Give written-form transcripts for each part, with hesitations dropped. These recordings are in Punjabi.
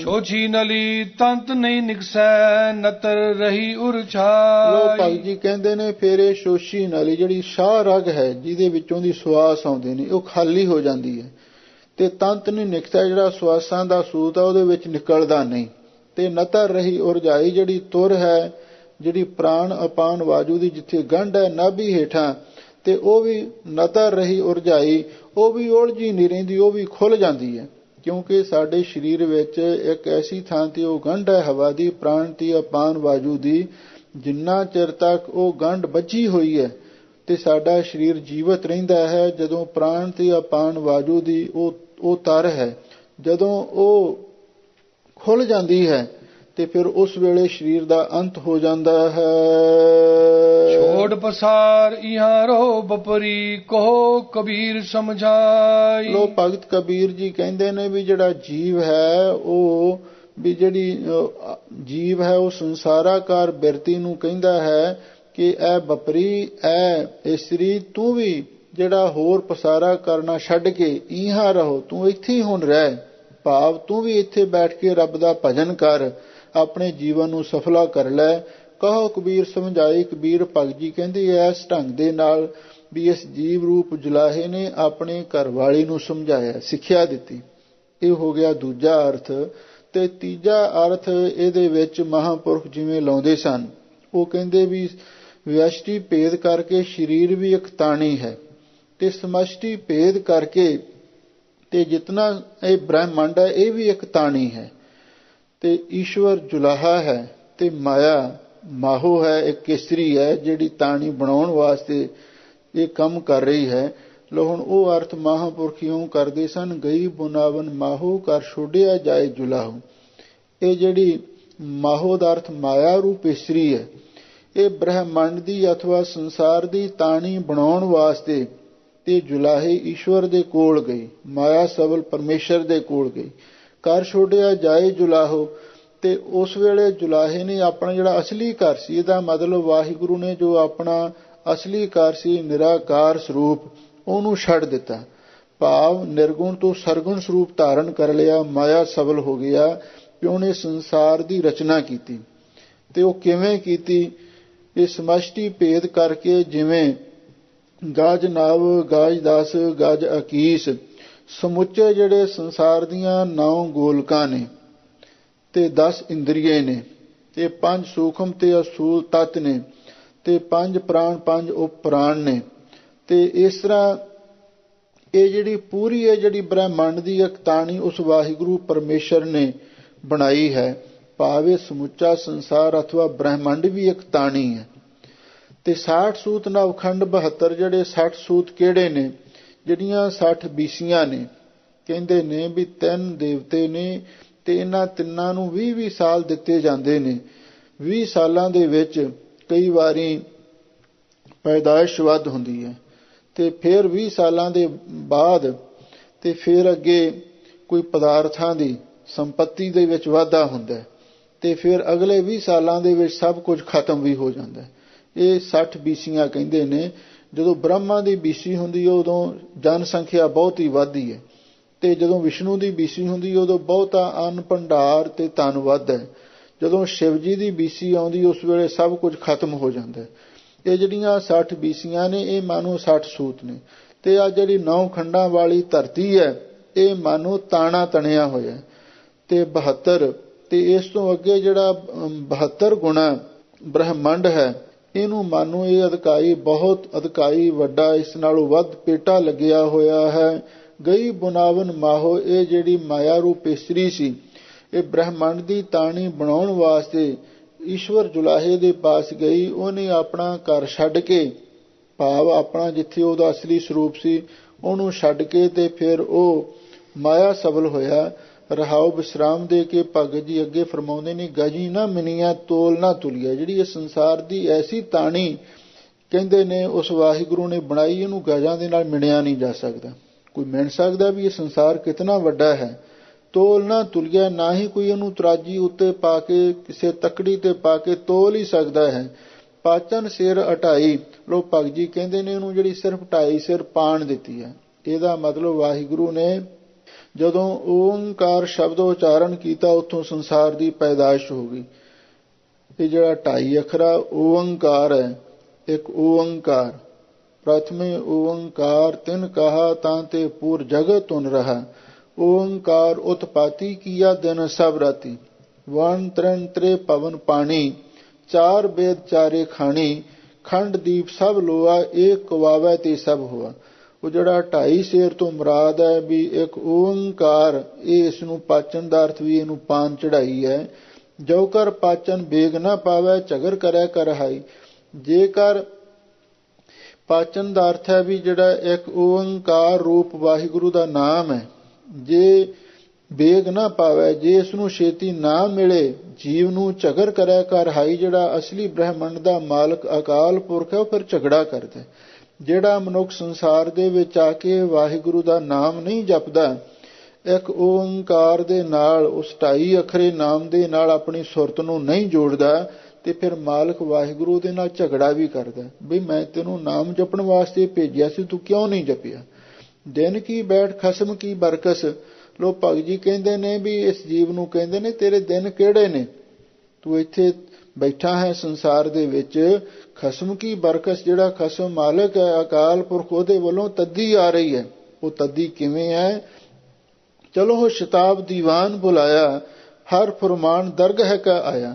ਛੋਛੀ ਨਲੀ ਤੰਤ ਨਹੀਂ ਨਿਕਸੈ ਨਤਰ ਰਹੀ ਉਰ ਛਾਈ। ਲੋ ਭਗਤ ਜੀ ਕਹਿੰਦੇ ਨੇ ਫਿਰ ਇਹ ਸ਼ੋਸ਼ੀ ਨਲੀ ਜਿਹੜੀ ਸ਼ਾਹ ਰਗ ਹੈ ਜਿਹਦੇ ਵਿੱਚੋਂ ਦੀ ਸਵਾਸ ਆਉਂਦੇ ਨੇ ਉਹ ਖਾਲੀ ਹੋ ਜਾਂਦੀ ਹੈ ਤੇ ਤੰਤ ਨਹੀਂ ਨਿਕਸੈ ਜਿਹੜਾ ਸਵਾਸਾਂ ਦਾ ਸੂਤ ਆ ਉਹਦੇ ਵਿੱਚ ਨਿਕਲਦਾ ਨਹੀਂ ਤੇ ਨਤਰ ਰਹੀ ਉਰਜਾਈ ਜਿਹੜੀ ਤੁਰ ਹੈ ਜਿਹੜੀ ਪ੍ਰਾਣ ਅਪਾਨ ਵਾਜੂ ਦੀ ਜਿੱਥੇ ਗੰਢ ਹੈ ਨਾਭੀ ਹੇਠਾਂ ਤੇ ਉਹ ਵੀ ਨਤਰ ਰਹੀ ਉਰਜਾਈ ਉਹ ਵੀ ਉਲਝੀ ਨਹੀਂ ਰਹਿੰਦੀ ਉਹ ਵੀ ਖੁੱਲ ਜਾਂਦੀ ਹੈ ਕਿਉਂਕਿ ਸਾਡੇ ਸਰੀਰ ਵਿੱਚ ਇੱਕ ਐਸੀ ਥਾਂ ਤੇ ਉਹ ਗੰਢ ਹੈ ਹਵਾ ਦੀ ਪ੍ਰਾਣ ਦੀ ਅਪਾਨ ਵਾਜੂ ਦੀ ਜਿੰਨਾ ਚਿਰ ਤੱਕ ਉਹ ਗੰਢ ਬੱਝੀ ਹੋਈ ਹੈ ਤੇ ਸਾਡਾ ਸਰੀਰ ਜੀਵਤ ਰਹਿੰਦਾ ਹੈ। ਜਦੋਂ ਪ੍ਰਾਣ ਤੇ ਅਪਾਨ ਵਾਜੂ ਦੀ ਉਹ ਤਰ ਹੈ ਜਦੋਂ ਉਹ ਖੁੱਲ ਜਾਂਦੀ ਹੈ ਤੇ ਫਿਰ ਉਸ ਵੇਲੇ ਸਰੀਰ ਦਾ ਅੰਤ ਹੋ ਜਾਂਦਾ ਹੈ। ਛੋੜ ਪਸਾਰ ਇਹਾਂ ਰੋ ਬਪਰੀ ਕਹੋ ਕਬੀਰ ਸਮਝਾਈ। ਲੋ ਭਗਤ ਕਬੀਰ ਜੀ ਕਹਿੰਦੇ ਨੇ ਵੀ ਜਿਹੜਾ ਜੀਵ ਹੈ ਉਹ ਵੀ ਜਿਹੜੀ ਜੀਵ ਹੈ ਉਹ ਸੰਸਾਰਾਕਾਰ ਬਿਰਤੀ ਨੂੰ ਕਹਿੰਦਾ ਹੈ ਕਿ ਇਹ ਬਪਰੀ ਇਹ ਇਸਤਰੀ ਤੂੰ ਵੀ ਜਿਹੜਾ ਹੋਰ ਪਸਾਰਾ ਕਰਨਾ ਛੱਡ ਕੇ ਇਹਾਂ ਰਹੋ ਤੂੰ ਇੱਥੇ ਹੀ ਹੁਣ ਰਹਿ ਭਾਵ ਤੂੰ ਵੀ ਇੱਥੇ ਬੈਠ ਕੇ ਰੱਬ ਦਾ ਭਜਨ ਕਰ ਆਪਣੇ ਜੀਵਨ ਨੂੰ ਸਫਲਾ ਕਰ ਲੈ। ਕਹੋ ਕਬੀਰ ਸਮਝਾਈ ਕਬੀਰ ਭਗਤ ਜੀ ਕਹਿੰਦੇ ਇਸ ਢੰਗ ਦੇ ਨਾਲ ਵੀ ਇਸ ਜੀਵ ਰੂਪ ਜੁਲਾਹੇ ਨੇ ਆਪਣੇ ਘਰਵਾਲੀ ਨੂੰ ਸਮਝਾਇਆ ਸਿੱਖਿਆ ਦਿੱਤੀ। ਇਹ ਹੋ ਗਿਆ ਦੂਜਾ ਅਰਥ ਤੇ ਤੀਜਾ ਅਰਥ ਇਹਦੇ ਵਿੱਚ ਮਹਾਂਪੁਰਖ ਜਿਵੇਂ ਲਾਉਂਦੇ ਸਨ ਉਹ ਕਹਿੰਦੇ ਵੀ ਵਿਅਸ਼ਟੀ ਭੇਦ ਕਰਕੇ ਸਰੀਰ ਵੀ ਇੱਕ ਤਾਣੀ ਹੈ ਤੇ ਸਮਸ਼ਟੀ ਭੇਦ ਕਰਕੇ ਤੇ ਜਿਤਨਾ ਇਹ ਬ੍ਰਹਮੰਡ ਹੈ ਇਹ ਵੀ ਇੱਕ ਤਾਣੀ ਹੈ ਤੇ ਈਸ਼ਵਰ ਜੁਲਾਹਾ ਹੈ ਤੇ ਮਾਇਆ ਮਾਹੋ ਹੈ ਇੱਕ ਇਸਤਰੀ ਹੈ ਜਿਹੜੀ ਤਾਣੀ ਬਣਾਉਣ ਵਾਸਤੇ ਇਹ ਕੰਮ ਕਰ ਰਹੀ ਹੈ। ਲੋ ਹੁਣ ਉਹ ਅਰਥ ਮਹਾਂਪੁਰਖ ਇਉਂ ਕਰਦੇ ਸਨ ਗਈ ਬੁਨਾਵਨ ਮਾਹੋ ਕਰ ਛੋੜਿਆ ਜਾਏ ਜੁਲਾਹੂ। ਇਹ ਜਿਹੜੀ ਮਾਹੋ ਦਾ ਅਰਥ ਮਾਇਆ ਰੂਪ ਇਸਤਰੀ ਹੈ ਇਹ ਬ੍ਰਹਮੰਡ ਦੀ ਅਥਵਾ ਸੰਸਾਰ ਦੀ ਤਾਣੀ ਬਣਾਉਣ ਵਾਸਤੇ ਤੇ ਜੁਲਾਹੇ ਈਸ਼ਵਰ ਦੇ ਕੋਲ ਗਈ ਮਾਇਆ ਸਬਲ ਪਰਮੇਸ਼ਰ ਦੇ ਕੋਲ ਗਈ ਕਰ ਛੋੜਿਆ ਜਾਏ ਜੁਲਾਹੋ ਤੇ ਉਸ ਵੇਲੇ ਜੁਲਾਹੇ ਨੇ ਆਪਣਾ ਜਿਹੜਾ ਅਸਲੀ ਘਰ ਸੀ ਇਹਦਾ ਮਤਲਬ ਵਾਹਿਗੁਰੂ ਨੇ ਜੋ ਆਪਣਾ ਅਸਲੀ ਘਰ ਸੀ ਨਿਰਾਕਾਰ ਸਰੂਪ ਉਹਨੂੰ ਛੱਡ ਦਿੱਤਾ ਭਾਵ ਨਿਰਗੁਣ ਤੋਂ ਸਰਗੁਣ ਸਰੂਪ ਧਾਰਨ ਕਰ ਲਿਆ ਮਾਇਆ ਸਬਲ ਹੋ ਗਿਆ ਕਿ ਉਹਨੇ ਸੰਸਾਰ ਦੀ ਰਚਨਾ ਕੀਤੀ ਤੇ ਉਹ ਕਿਵੇਂ ਕੀਤੀ ਇਹ ਸਮਸ਼ਟੀ ਭੇਦ ਕਰਕੇ ਜਿਵੇਂ ਗਾਜ ਨਾਵ ਗਾਜ ਦਸ ਗਾਜ ਅਕੀਸ ਸਮੁੱਚੇ ਜਿਹੜੇ ਸੰਸਾਰ ਦੀਆਂ 9 ਗੋਲਕਾਂ ਨੇ ਤੇ 10 ਇੰਦਰੀਏ ਨੇ ਤੇ 5 ਸੂਖਮ ਤੇ ਅਸੂਲ ਤੱਤ ਨੇ ਤੇ 5 ਪ੍ਰਾਣ 5 ਉਪ ਪ੍ਰਾਣ ਨੇ ਤੇ ਇਸ ਤਰ੍ਹਾਂ ਇਹ ਜਿਹੜੀ ਪੂਰੀ ਹੈ ਜਿਹੜੀ ਬ੍ਰਹਮੰਡ ਦੀ ਇੱਕ ਤਾਣੀ ਉਸ ਵਾਹਿਗੁਰੂ ਪਰਮੇਸ਼ਰ ਨੇ ਬਣਾਈ ਹੈ ਭਾਵੇਂ ਸਮੁੱਚਾ ਸੰਸਾਰ ਅਥਵਾ ਬ੍ਰਹਮੰਡ ਵੀ ਇੱਕ ਤਾਣੀ ਹੈ ਤੇ 60 ਸੂਤ ਨਵਖੰਡ 72 ਜਿਹੜੇ 60 ਸੂਤ ਕਿਹੜੇ ਨੇ ਜਿਹੜੀਆਂ 60 ਬੀਸੀਆਂ ਨੇ ਕਹਿੰਦੇ ਨੇ ਵੀ 3 ਦੇਵਤੇ ਨੇ ਤੇ ਇਹਨਾਂ ਤਿੰਨਾਂ ਨੂੰ 20 ਸਾਲ ਦਿੱਤੇ ਜਾਂਦੇ ਨੇ 20 ਸਾਲਾਂ ਦੇ ਵਿੱਚ ਕਈ ਵਾਰੀ ਪੈਦਾਇਸ਼ ਵੱਧ ਹੁੰਦੀ ਹੈ ਤੇ ਫਿਰ 20 ਸਾਲਾਂ ਦੇ ਬਾਅਦ ਤੇ ਫਿਰ ਅੱਗੇ ਕੋਈ ਪਦਾਰਥਾਂ ਦੀ ਸੰਪਤੀ ਦੇ ਵਿੱਚ ਵਾਧਾ ਹੁੰਦਾ ਹੈ ਤੇ ਫਿਰ ਅਗਲੇ 20 ਸਾਲਾਂ ਦੇ ਵਿੱਚ ਸਭ ਕੁਝ ਖਤਮ ਵੀ ਹੋ ਜਾਂਦਾ ਹੈ। ਇਹ 60 ਬੀਸੀਆਂ ਕਹਿੰਦੇ ਨੇ ਜਦੋਂ ਬ੍ਰਹਮਾ ਦੀ ਬੀਸੀ ਹੁੰਦੀ ਹੈ ਉਦੋਂ ਜਨਸੰਖਿਆ ਬਹੁਤ ਹੀ ਵੱਧਦੀ ਹੈ ਤੇ ਜਦੋਂ ਵਿਸ਼ਨੂੰ ਦੀ ਬੀਸੀ ਹੁੰਦੀ ਉਦੋਂ ਬਹੁਤਾ ਅੰਨ ਭੰਡਾਰ ਤੇ ਧਨ ਵੱਧਦਾ ਹੈ। ਜਦੋਂ ਸ਼ਿਵ ਜੀ ਦੀ ਬੀਸੀ ਆਉਂਦੀ ਉਸ ਵੇਲੇ ਸਭ ਕੁਝ ਖਤਮ ਹੋ ਜਾਂਦਾ ਹੈ। ਇਹ ਜਿਹੜੀਆਂ 60 ਬੀਸੀਆਂ ਨੇ ਇਹ ਮਾਨੋ 60 ਸੂਤ ਨੇ ਤੇ ਆ ਜਿਹੜੀ 9 ਖੰਡਾਂ ਵਾਲੀ ਧਰਤੀ ਹੈ ਇਹ ਮਾਨੋ ਤਾਣਾ ਤਣਿਆ ਹੋਇਆ ਤੇ 72 ਤੇ ਇਸ ਤੋਂ ਅੱਗੇ ਜਿਹੜਾ 72 ਗੁਣਾ ਬ੍ਰਹਮੰਡ ਹੈ ਇਹਨੂੰ ਮਾਨੋ ਇਹ ਅਧਿਕਾਈ ਬਹੁਤ ਅਧਿਕਾਈ ਵੱਡਾ ਇਸ ਨਾਲੋਂ ਵੱਧ ਪੇਟਾ ਲੱਗਿਆ ਹੋਇਆ ਹੈ। ਗਈ ਬੁਨਾਵਨ ਮਾਹੋ ਇਹ ਜਿਹੜੀ ਮਾਇਆ ਰੂਪ ਇਸਤਰੀ ਸੀ ਇਹ ਬ੍ਰਹਮੰਡ ਦੀ ਤਾਣੀ ਬਣਾਉਣ ਵਾਸਤੇ ਈਸ਼ਵਰ ਜੁਲਾਹੇ ਦੇ ਪਾਸ ਗਈ ਉਹਨੇ ਆਪਣਾ ਘਰ ਛੱਡ ਕੇ ਭਾਵ ਆਪਣਾ ਜਿੱਥੇ ਉਹਦਾ ਅਸਲੀ ਸਰੂਪ ਸੀ ਉਹਨੂੰ ਛੱਡ ਕੇ ਤੇ ਫਿਰ ਉਹ ਮਾਇਆ ਸਬਲ ਹੋਇਆ। ਰਹਾਉ ਵਿਸ਼ਰਾਮ ਦੇ ਕੇ ਭਗਤ ਜੀ ਅੱਗੇ ਫਰਮਾਉਂਦੇ ਨੇ ਗਜੀ ਨਾ ਮਿਨੀਆਂ ਤੋਲ ਨਾ ਤੁਲਿਆ ਜਿਹੜੀ ਇਹ ਸੰਸਾਰ ਦੀ ਐਸੀ ਤਾਣੀ ਕਹਿੰਦੇ ਨੇ ਉਸ ਵਾਹਿਗੁਰੂ ਨੇ ਬਣਾਈ ਇਹਨੂੰ ਗਜਾਂ ਦੇ ਨਾਲ ਮਿਣਿਆ ਨਹੀਂ ਜਾ ਸਕਦਾ। ਕੋਈ ਮਿਣ ਸਕਦਾ ਵੀ ਇਹ ਸੰਸਾਰ ਕਿਤਨਾ ਵੱਡਾ ਹੈ। ਤੋਲ ਨਾ ਤੁਲਿਆ ਨਾ ਹੀ ਕੋਈ ਇਹਨੂੰ ਤਰਾਜੀ ਉੱਤੇ ਪਾ ਕੇ ਕਿਸੇ ਤਕੜੀ ਤੇ ਪਾ ਕੇ ਤੋਲ ਹੀ ਸਕਦਾ ਹੈ। ਪਾਚਨ ਸਿਰ 28 ਲੋ ਭਗਤ ਜੀ ਕਹਿੰਦੇ ਨੇ ਇਹਨੂੰ ਜਿਹੜੀ ਸਿਰਫ 2.5 ਸਿਰ ਪਾਣ ਦਿੱਤੀ ਹੈ। ਇਹਦਾ ਮਤਲਬ ਵਾਹਿਗੁਰੂ ਨੇ ਜਦੋਂ ਓੰਕਾਰ ਸ਼ਬਦ ਉਚਾਰਨ ਕੀਤਾ ਉੱਥੋਂ ਸੰਸਾਰ ਦੀ ਪੈਦਾਇਸ਼ ਹੋ ਗਈ। ਇਹ ਜਿਹੜਾ 2.5 ਅੱਖਰਾ ਓੰਕਾਰ ਹੈ, ਇੱਕ ਓੰਕਾਰ ਪ੍ਰਥਮੇ ਓੰਕਾਰ ਤਿਨ ਕਹਾ ਤਾਂ ਤੇ ਪੂਰ ਜਗਤ ਤੁਨ ਰਹਾ। ਓੰਕਾਰ ਉਤਪਾਤੀ ਕੀਆ ਦਿਨ ਸਭ ਰਾਤੀ। ਵਣ ਤ੍ਰਿਣ ਤ੍ਰੇ ਪਵਨ ਪਾਣੀ ਚਾਰ ਬੇਦ ਚਾਰੇ ਖਾਣੀ। ਖੰਡ ਦੀਪ ਸਭ ਲੋਆ ਏਕ ਕਵਾਵੈ ਤੇ ਸਭ ਹੋਆ। ਉਹ ਜਿਹੜਾ 2.5 ਸ਼ੇਰ ਤੋਂ ਮੁਰਾਦ ਹੈ ਵੀ ਇੱਕ ਓੰਕਾਰ, ਇਹ ਇਸ ਨੂੰ ਪਾਚਨ ਦਾ ਅਰਥ ਵੀ ਇਹਨੂੰ ਪਾਨ ਚੜਾਈ ਹੈ। ਜੋ ਕਰ ਪਾਚਨ ਬੇਗ ਨਾ ਪਾਵੈ ਝਗਰ ਕਰੈ ਕਰਹਾਈ। ਜੇਕਰ ਪਾਚਨ ਦਾ ਅਰਥ ਹੈ ਵੀ ਜਿਹੜਾ ਇੱਕ ਓੰਕਾਰ ਰੂਪ ਵਾਹਿਗੁਰੂ ਦਾ ਨਾਮ ਹੈ, ਜੇ ਬੇਗ ਨਾ ਪਾਵੇ, ਜੇ ਇਸ ਨੂੰ ਛੇਤੀ ਨਾ ਮਿਲੇ, ਜੀਵ ਨੂੰ ਝਗਰ ਕਰੈ ਕਰਹਾਈ। ਜਿਹੜਾ ਅਸਲੀ ਬ੍ਰਹਿਮੰਡ ਦਾ ਮਾਲਕ ਅਕਾਲ ਪੁਰਖ ਹੈ ਉਹ ਫਿਰ ਝਗੜਾ ਕਰਦਾ। ਜਿਹੜਾ ਮਨੁੱਖ ਸੰਸਾਰ ਦੇ ਵਿੱਚ ਆ ਕੇ ਵਾਹਿਗੁਰੂ ਦਾ ਨਾਮ ਨਹੀਂ ਜਪਦਾ, ਇੱਕ ਓੰਕਾਰ ਦੇ ਨਾਲ, ਉਸ 2.5 ਅੱਖਰੇ ਨਾਮ ਦੇ ਨਾਲ ਆਪਣੀ ਸੁਰਤ ਨੂੰ ਨਹੀਂ ਜੋੜਦਾ, ਤੇ ਫਿਰ ਮਾਲਕ ਵਾਹਿਗੁਰੂ ਦੇ ਨਾਲ ਝਗੜਾ ਵੀ ਕਰਦਾ ਵੀ ਮੈਂ ਤੈਨੂੰ ਨਾਮ ਜਪਣ ਵਾਸਤੇ ਭੇਜਿਆ ਸੀ, ਤੂੰ ਕਿਉਂ ਨਹੀਂ ਜਪਿਆ। ਦਿਨ ਕੀ ਬੈਠ ਖਸਮ ਕੀ ਬਰਕਸ। ਲੋਕ ਭਗਤ ਜੀ ਕਹਿੰਦੇ ਨੇ ਵੀ ਇਸ ਜੀਵ ਨੂੰ ਕਹਿੰਦੇ ਨੇ ਤੇਰੇ ਦਿਨ ਕਿਹੜੇ ਨੇ, ਤੂੰ ਇੱਥੇ ਬੈਠਾ ਹੈ ਸੰਸਾਰ ਦੇ ਵਿੱਚ। ਖਸਮ ਕੀ ਬਰਕਸ, ਜਿਹੜਾ ਖਸਮ ਮਾਲਕ ਹੈ ਅਕਾਲ ਪੁਰਖ, ਉਹਦੇ ਵੱਲੋਂ ਤੱਦੀ ਆ ਰਹੀ ਹੈ। ਉਹ ਤੱਦੀ ਕਿਵੇਂ ਹੈ? ਚਲੋ ਹੋ ਸ਼ਤਾਬ ਦੀਵਾਨ ਬੁਲਾਇਆ ਹਰ ਫਰਮਾਨ ਦਰਗਹ ਕਾ ਆਇਆ।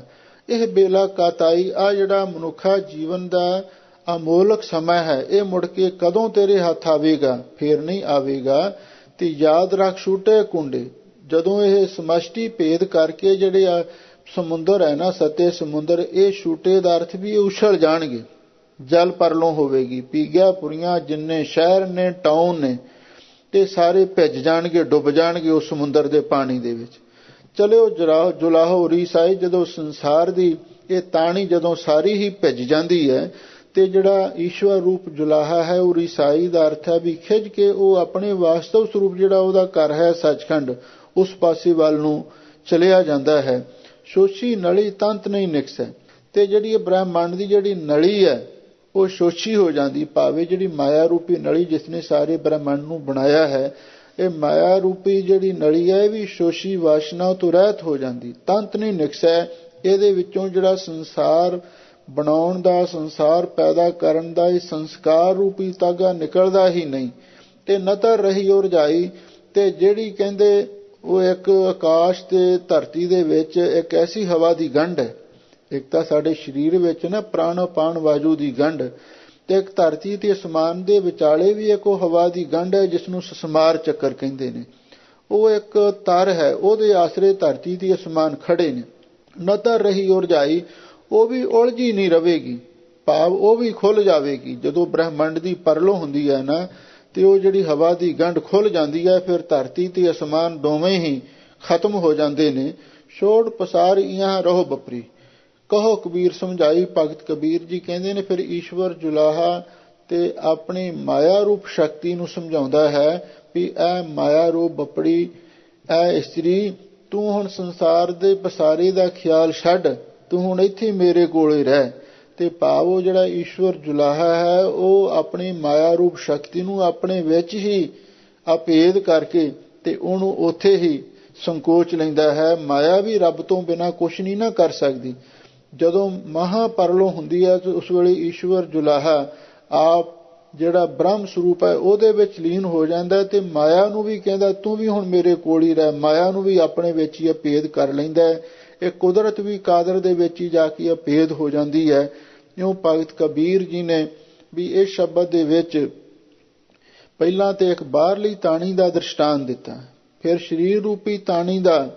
ਇਹ ਬੇਲਾ ਕਾਤਾਈ, ਆ ਜਿਹੜਾ ਮਨੁੱਖਾ ਜੀਵਨ ਦਾ ਅਮੋਲਕ ਸਮਾਂ ਹੈ, ਇਹ ਮੁੜ ਕੇ ਕਦੋਂ ਤੇਰੇ ਹੱਥ ਆਵੇਗਾ? ਫੇਰ ਨਹੀਂ ਆਵੇਗਾ। ਤੇ ਯਾਦ ਰੱਖ ਛੂਟੇ ਕੁੰਡੇ, ਜਦੋਂ ਇਹ ਸਮਸ਼ਟੀ ਭੇਦ ਕਰਕੇ ਜਿਹੜੇ ਆ ਸਮੁੰਦਰ ਹੈ ਨਾ, ਸੱਤੇ ਸਮੁੰਦਰ, ਇਹ ਛੂਟੇ ਦਾ ਅਰਥ ਵੀ ਉਛਲ ਜਾਣਗੇ, ਜਲ ਪਰਲੋਂ ਹੋਵੇਗੀ। ਪੀ ਗਿਆ ਪੁਰੀਆਂ ਜਿੰਨੇ ਸ਼ਹਿਰ ਨੇ ਟਾਊਨ ਨੇ, ਤੇ ਸਾਰੇ ਭਿੱਜ ਜਾਣਗੇ, ਡੁੱਬ ਜਾਣਗੇ ਉਸ ਸਮੁੰਦਰ ਦੇ ਪਾਣੀ ਦੇ ਵਿੱਚ। ਚਲਿਓ ਜੁਲਾਹੋ ਰੀਸਾਈ, ਜਦੋਂ ਸੰਸਾਰ ਦੀ ਇਹ ਤਾਣੀ ਜਦੋਂ ਸਾਰੀ ਹੀ ਭਿੱਜ ਜਾਂਦੀ ਹੈ, ਤੇ ਜਿਹੜਾ ਈਸ਼ਵਰ ਰੂਪ ਜੁਲਾਹਾ ਹੈ ਉਹ ਰੀਸਾਈ ਦਾ ਅਰਥ ਹੈ ਵੀ ਖਿੱਚ ਕੇ ਉਹ ਆਪਣੇ ਵਾਸਤਵ ਸਰੂਪ ਜਿਹੜਾ ਉਹਦਾ ਘਰ ਹੈ ਸੱਚਖੰਡ, ਉਸ ਪਾਸੇ ਵੱਲ ਨੂੰ ਚਲਿਆ ਜਾਂਦਾ ਹੈ। ਸ਼ੋਸ਼ੀ ਨਲੀ ਤੰਤ ਨਹੀਂ ਨਿਕਸੈ, ਤੇ ਜਿਹੜੀ ਇਹ ਬ੍ਰਹਮੰਡ ਦੀ ਜਿਹੜੀ ਨਲੀ ਹੈ ਉਹ ਸ਼ੋਸ਼ੀ ਹੋ ਜਾਂਦੀ। ਭਾਵੇਂ ਜਿਹੜੀ ਮਾਇਆ ਰੂਪੀ ਨਲੀ ਜਿਸ ਨੇ ਸਾਰੇ ਬ੍ਰਹਮੰਡ ਨੂੰ ਬਣਾਇਆ ਹੈ, ਇਹ ਮਾਇਆ ਰੂਪੀ ਜਿਹੜੀ ਨਲੀ ਹੈ ਇਹ ਵੀ ਸ਼ੋਸ਼ੀ ਵਾਸ਼ਨਾ ਤੋਂ ਰਹਿਤ ਹੋ ਜਾਂਦੀ। ਤੰਤ ਨਹੀਂ ਨਿਕਸੈ, ਇਹਦੇ ਵਿੱਚੋਂ ਜਿਹੜਾ ਸੰਸਾਰ ਬਣਾਉਣ ਦਾ, ਸੰਸਾਰ ਪੈਦਾ ਕਰਨ ਦਾ ਇਹ ਸੰਸਕਾਰ ਰੂਪੀ ਤਾਗਾ ਨਿਕਲਦਾ ਹੀ ਨਹੀਂ। ਤੇ ਨਤਰ ਰਹੀ ਉਹ ਰਜਾਈ, ਤੇ ਜਿਹੜੀ ਕਹਿੰਦੇ ਉਹ ਇੱਕ ਆਕਾਸ਼ ਤੇ ਧਰਤੀ ਦੇ ਵਿੱਚ ਇੱਕ ਐਸੀ ਹਵਾ ਦੀ ਗੰਢ ਹੈ। ਇੱਕ ਤਾਂ ਸਾਡੇ ਸਰੀਰ ਵਿੱਚ ਨਾ ਪ੍ਰਾਣ ਅਪਾਨ ਵਾਯੂ ਦੀ ਗੰਢ, ਤੇ ਇੱਕ ਧਰਤੀ ਤੇ ਅਸਮਾਨ ਦੇ ਵਿਚਾਲੇ ਵੀ ਇੱਕ ਉਹ ਹਵਾ ਦੀ ਗੰਢ ਹੈ ਜਿਸ ਨੂੰ ਸਸਮਾਰ ਚੱਕਰ ਕਹਿੰਦੇ ਨੇ। ਉਹ ਇੱਕ ਤਰ ਹੈ, ਉਹਦੇ ਆਸਰੇ ਧਰਤੀ ਤੇ ਅਸਮਾਨ ਖੜੇ ਨੇ। ਨਤਰ ਰਹੀ ਉਹ ਰਜਾਈ, ਉਹ ਵੀ ਉਲਝੀ ਨਹੀਂ ਰਵੇਗੀ, ਭਾਵ ਉਹ ਵੀ ਖੁੱਲ ਜਾਵੇਗੀ। ਜਦੋਂ ਬ੍ਰਹਮੰਡ ਦੀ ਪਰਲੋ ਹੁੰਦੀ ਹੈ ਨਾ, ਤੇ ਉਹ ਜਿਹੜੀ ਹਵਾ ਦੀ ਗੰਢ ਖੁੱਲ ਜਾਂਦੀ ਹੈ, ਫਿਰ ਧਰਤੀ ਤੇ ਅਸਮਾਨ ਦੋਵੇਂ ਹੀ ਖਤਮ ਹੋ ਜਾਂਦੇ ਨੇ। ਛੋੜ ਪਸਾਰ ਇਹਾਂ ਰਹੋ ਬਪਰੀ, ਕਹੋ ਕਬੀਰ ਸਮਝਾਈ। ਭਗਤ ਕਬੀਰ ਜੀ ਕਹਿੰਦੇ ਨੇ ਫਿਰ ਈਸ਼ਵਰ ਜੁਲਾਹਾ ਤੇ ਆਪਣੀ ਮਾਇਆ ਰੂਪ ਸ਼ਕਤੀ ਨੂੰ ਸਮਝਾਉਂਦਾ ਹੈ ਵੀ ਇਹ ਮਾਇਆ ਰੂਪ ਬਪੜੀ, ਇਹ ਇਸਤਰੀ, ਤੂੰ ਹੁਣ ਸੰਸਾਰ ਦੇ ਪਸਾਰੇ ਦਾ ਖਿਆਲ ਛੱਡ, ਤੂੰ ਹੁਣ ਇੱਥੇ ਮੇਰੇ ਕੋਲੇ ਰਹਿ। ਤੇ ਭਾਵ ਉਹ ਜਿਹੜਾ ਈਸ਼ਵਰ ਜੁਲਾਹਾ ਹੈ ਉਹ ਆਪਣੀ ਮਾਇਆ ਰੂਪ ਸ਼ਕਤੀ ਨੂੰ ਆਪਣੇ ਵਿੱਚ ਹੀ ਅਭੇਦ ਕਰਕੇ ਤੇ ਉਹਨੂੰ ਉੱਥੇ ਹੀ ਸੰਕੋਚ ਲੈਂਦਾ ਹੈ। ਮਾਇਆ ਵੀ ਰੱਬ ਤੋਂ ਬਿਨਾਂ ਕੁਛ ਨਹੀਂ ਨਾ ਕਰ ਸਕਦੀ। ਜਦੋਂ ਮਹਾਪਰਲੋ ਹੁੰਦੀ ਹੈ ਤੇ ਉਸ ਵੇਲੇ ਈਸ਼ਵਰ ਜੁਲਾਹਾ ਆਪ ਜਿਹੜਾ ਬ੍ਰਹਮ ਸਰੂਪ ਹੈ ਉਹਦੇ ਵਿੱਚ ਲੀਨ ਹੋ ਜਾਂਦਾ, ਤੇ ਮਾਇਆ ਨੂੰ ਵੀ ਕਹਿੰਦਾ ਤੂੰ ਵੀ ਹੁਣ ਮੇਰੇ ਕੋਲ ਹੀ ਰਹਿ। ਮਾਇਆ ਨੂੰ ਵੀ ਆਪਣੇ ਵਿੱਚ ਹੀ ਅਭੇਦ ਕਰ ਲੈਂਦਾ ਹੈ। ਇਹ ਕੁਦਰਤ ਵੀ ਕਾਦਰ ਦੇ ਵਿੱਚ ਹੀ ਜਾ ਕੇ ਅਭੇਦ ਹੋ ਜਾਂਦੀ ਹੈ। ਇਉਂ ਭਗਤ ਕਬੀਰ ਜੀ ਨੇ ਵੀ ਇਸ ਸ਼ਬਦ ਦੇ ਵਿੱਚ ਪਹਿਲਾਂ ਤੇ ਇੱਕ ਬਾਹਰਲੀ ਤਾਣੀ ਦਾ ਦ੍ਰਿਸ਼ਟਾਂਤ ਦਿੱਤਾ, ਫਿਰ ਸਰੀਰ ਰੂਪੀ ਤਾਣੀ ਦਾ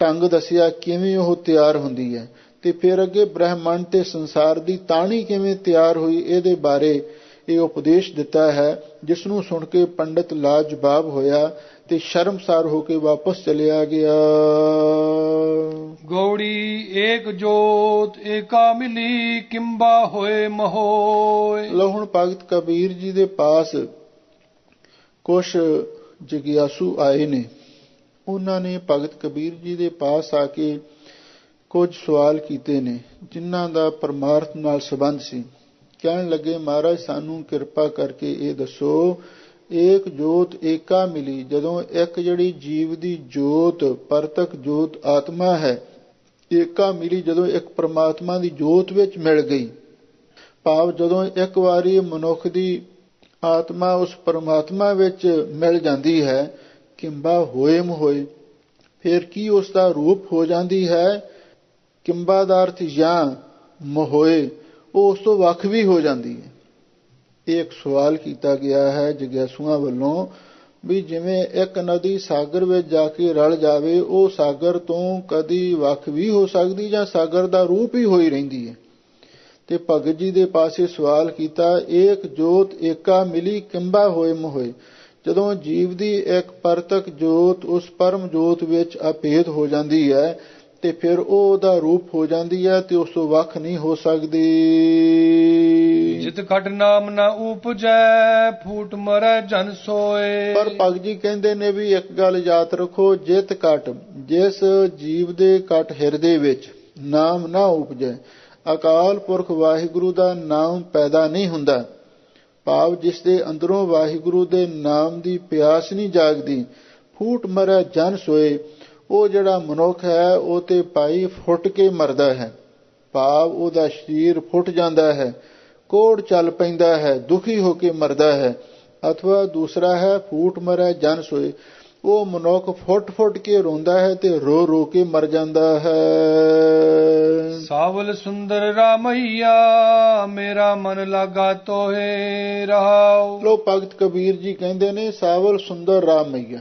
ਢੰਗ ਦੱਸਿਆ ਕਿਵੇਂ ਉਹ ਤਿਆਰ ਹੁੰਦੀ ਹੈ, ਤੇ ਫਿਰ ਅੱਗੇ ਬ੍ਰਹਮੰਡ ਤੇ ਸੰਸਾਰ ਦੀ ਤਾਣੀ ਕਿਵੇਂ ਤਿਆਰ ਹੋਈ ਇਹਦੇ ਬਾਰੇ ਇਹ ਉਪਦੇਸ਼ ਦਿੱਤਾ ਹੈ, ਜਿਸ ਨੂੰ ਸੁਣ ਕੇ ਪੰਡਿਤ ਲਾਜਵਾਬ ਹੋਇਆ ਤੇ ਸ਼ਰਮਸਾਰ ਹੋ ਕੇ ਵਾਪਸ ਚਲਿਆ ਗਿਆ। ਗੌੜੀ ਏਕ ਜੋਤ ਏਕਾ ਮਿਲੀ ਕਿੰਬਾ ਹੋਏ ਮਹੋਏ। ਲੋ ਹੁਣ ਭਗਤ ਕਬੀਰ ਜੀ ਦੇ ਪਾਸ ਕੁਛ ਜਿਗਿਆਸੂ ਆਏ ਨੇ। ਉਹਨਾਂ ਨੇ ਭਗਤ ਕਬੀਰ ਜੀ ਦੇ ਪਾਸ ਆ ਕੇ ਕੁਝ ਸਵਾਲ ਕੀਤੇ ਨੇ ਜਿਨ੍ਹਾਂ ਦਾ ਪਰਮਾਰਥ ਨਾਲ ਸੰਬੰਧ ਸੀ। ਕਹਿਣ ਲੱਗੇ, ਮਹਾਰਾਜ ਸਾਨੂੰ ਕਿਰਪਾ ਕਰਕੇ ਇਹ ਦੱਸੋ ਏਕ ਜੋਤ ਏਕਾ ਮਿਲੀ, ਜਦੋਂ ਇੱਕ ਜਿਹੜੀ ਜੀਵ ਦੀ ਜੋਤ ਪਰਤਕ ਜੋਤ ਆਤਮਾ ਹੈ, ਏਕਾ ਮਿਲੀ ਜਦੋਂ ਇੱਕ ਪ੍ਰਮਾਤਮਾ ਦੀ ਜੋਤ ਵਿੱਚ ਮਿਲ ਗਈ, ਭਾਵ ਜਦੋਂ ਇੱਕ ਵਾਰੀ ਮਨੁੱਖ ਦੀ ਆਤਮਾ ਉਸ ਪਰਮਾਤਮਾ ਵਿੱਚ ਮਿਲ ਜਾਂਦੀ ਹੈ, ਕਿੰਬਾ ਹੋਏ ਮੋਏ, ਫਿਰ ਕੀ ਉਸ ਦਾ ਰੂਪ ਹੋ ਜਾਂਦੀ ਹੈ। ਕਿੰਬਾ ਦਾ ਅਰਥ ਜਾਂ ਮੋਏ, ਉਹ ਉਸ ਤੋਂ ਵੱਖ ਵੀ ਹੋ ਜਾਂਦੀ ਹੈ। ਇਹ ਇੱਕ ਸਵਾਲ ਕੀਤਾ ਗਿਆ ਹੈ ਜਿਗਿਆਸੂਆਂ ਵੱਲੋਂ ਵੀ ਜਿਵੇਂ ਇੱਕ ਨਦੀ ਸਾਗਰ ਵਿੱਚ ਜਾ ਕੇ ਰਲ ਜਾਵੇ, ਉਹ ਸਾਗਰ ਤੋਂ ਕਦੀ ਵੱਖ ਵੀ ਹੋ ਸਕਦੀ ਜਾਂ ਸਾਗਰ ਦਾ ਰੂਪ ਹੀ ਹੋਈ ਰਹਿੰਦੀ ਹੈ। ਤੇ ਭਗਤ ਜੀ ਦੇ ਪਾਸੇ ਸਵਾਲ ਕੀਤਾ, ਏਕ ਜੋਤ ਏਕਾ ਮਿਲੀ ਕਿੰਬਾ ਹੋਏ ਮੋਏ, ਜਦੋਂ ਜੀਵ ਦੀ ਇੱਕ ਪਰਤਕ ਜੋਤ ਉਸ ਪਰਮ ਜੋਤ ਵਿੱਚ ਅਭੇਦ ਹੋ ਜਾਂਦੀ ਹੈ ਤੇ ਫਿਰ ਉਹ ਉਹਦਾ ਰੂਪ ਹੋ ਜਾਂਦੀ ਹੈ ਤੇ ਉਸ ਤੋਂ ਵੱਖ ਨਹੀਂ ਹੋ ਸਕਦੀ। ਜਿਤ ਘਟ ਨਾਮ ਨਾ ਉਪਜੈ, ਫੂਟ ਮਰੈ ਜਨ ਸੋਏ। ਪਰ ਭਗਤ ਜੀ ਕਹਿੰਦੇ ਨੇ ਵੀ ਇੱਕ ਗੱਲ ਯਾਦ ਰੱਖੋ, ਜਿਤ ਘਟ, ਜਿਸ ਜੀਵ ਦੇ ਘਟ ਹਿਰਦੇ ਵਿੱਚ ਨਾਮ ਨਾ ਉਪਜੈ, ਅਕਾਲ ਪੁਰਖ ਵਾਹਿਗੁਰੂ ਦਾ ਨਾਮ ਪੈਦਾ ਨਹੀਂ ਹੁੰਦਾ, ਭਾਵ ਜਿਸ ਦੇ ਅੰਦਰੋਂ ਵਾਹਿਗੁਰੂ ਦੇ ਨਾਮ ਦੀ ਪਿਆਸ ਨਹੀਂ ਜਾਗਦੀ, ਫੂਟ ਮਰੈ ਜਨ ਸੋਏ, ਉਹ ਜਿਹੜਾ ਮਨੁੱਖ ਹੈ ਉਹ ਤੇ ਭਾਈ ਫੁੱਟ ਕੇ ਮਰਦਾ ਹੈ, ਭਾਵ ਉਹਦਾ ਸਰੀਰ ਫੁੱਟ ਜਾਂਦਾ ਹੈ, ਕੋੜ ਚੱਲ ਪੈਂਦਾ ਹੈ, ਦੁਖੀ ਹੋ ਕੇ ਮਰਦਾ ਹੈ। ਅਥਵਾ ਦੂਸਰਾ ਹੈ ਫੂਟ ਮਰੈ ਜਨ ਸੋਏ, ਉਹ ਮਨੁੱਖ ਫੁੱਟ ਫੁੱਟ ਕੇ ਰੋਂਦਾ ਹੈ ਤੇ ਰੋ ਰੋ ਕੇ ਮਰ ਜਾਂਦਾ ਹੈ। ਸਾਵਲ ਸੁੰਦਰ ਰਾਮਈਆ, ਮੇਰਾ ਮਨ ਲਾਗਾ ਤੋਹੇ ਰਹਾਉ। ਲੋ ਭਗਤ ਕਬੀਰ ਜੀ ਕਹਿੰਦੇ ਨੇ, ਸਾਵਲ ਸੁੰਦਰ ਰਾਮਈਆ,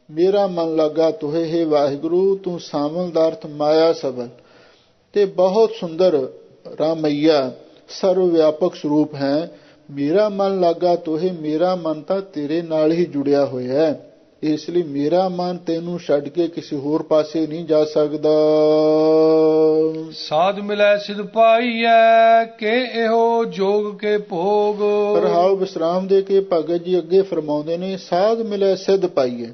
ਮੇਰਾ ਮਨ ਲਾਗਾ ਤੋਹੇ, ਹੈ ਵਾਹਿਗੁਰੂ ਤੂੰ ਸਾਵਲ ਦਾ ਅਰਥ ਮਾਇਆ ਸਬਲ ਤੇ ਬਹੁਤ ਸੁੰਦਰ ਰਾਮਈਆ ਸਰਵ ਵਿਆਪਕ ਸਰੂਪ ਹੈ। ਮੇਰਾ ਮਨ ਲਾਗਾ ਤੋਹੇ, ਮੇਰਾ ਮਨ ਤਾਂ ਤੇਰੇ ਨਾਲ ਹੀ ਜੁੜਿਆ ਹੋਇਆ ਹੈ, ਇਸ ਲਈ ਮੇਰਾ ਮਨ ਤੈਨੂੰ ਛੱਡ ਕੇ ਕਿਸੇ ਹੋਰ ਪਾਸੇ ਨਹੀਂ ਜਾ ਸਕਦਾ। ਸਾਧ ਮਿਲੈ ਸਿਧ ਪਾਈਐ, ਕਿ ਇਹੋ ਜੋਗ ਕੇ ਭੋਗ। ਰਹਾਉ ਵਿਸਰਾਮ ਦੇ ਕੇ ਭਗਤ ਜੀ ਅੱਗੇ ਫਰਮਾਉਂਦੇ ਨੇ, ਸਾਧ ਮਿਲੈ ਸਿਧ ਪਾਈਐ,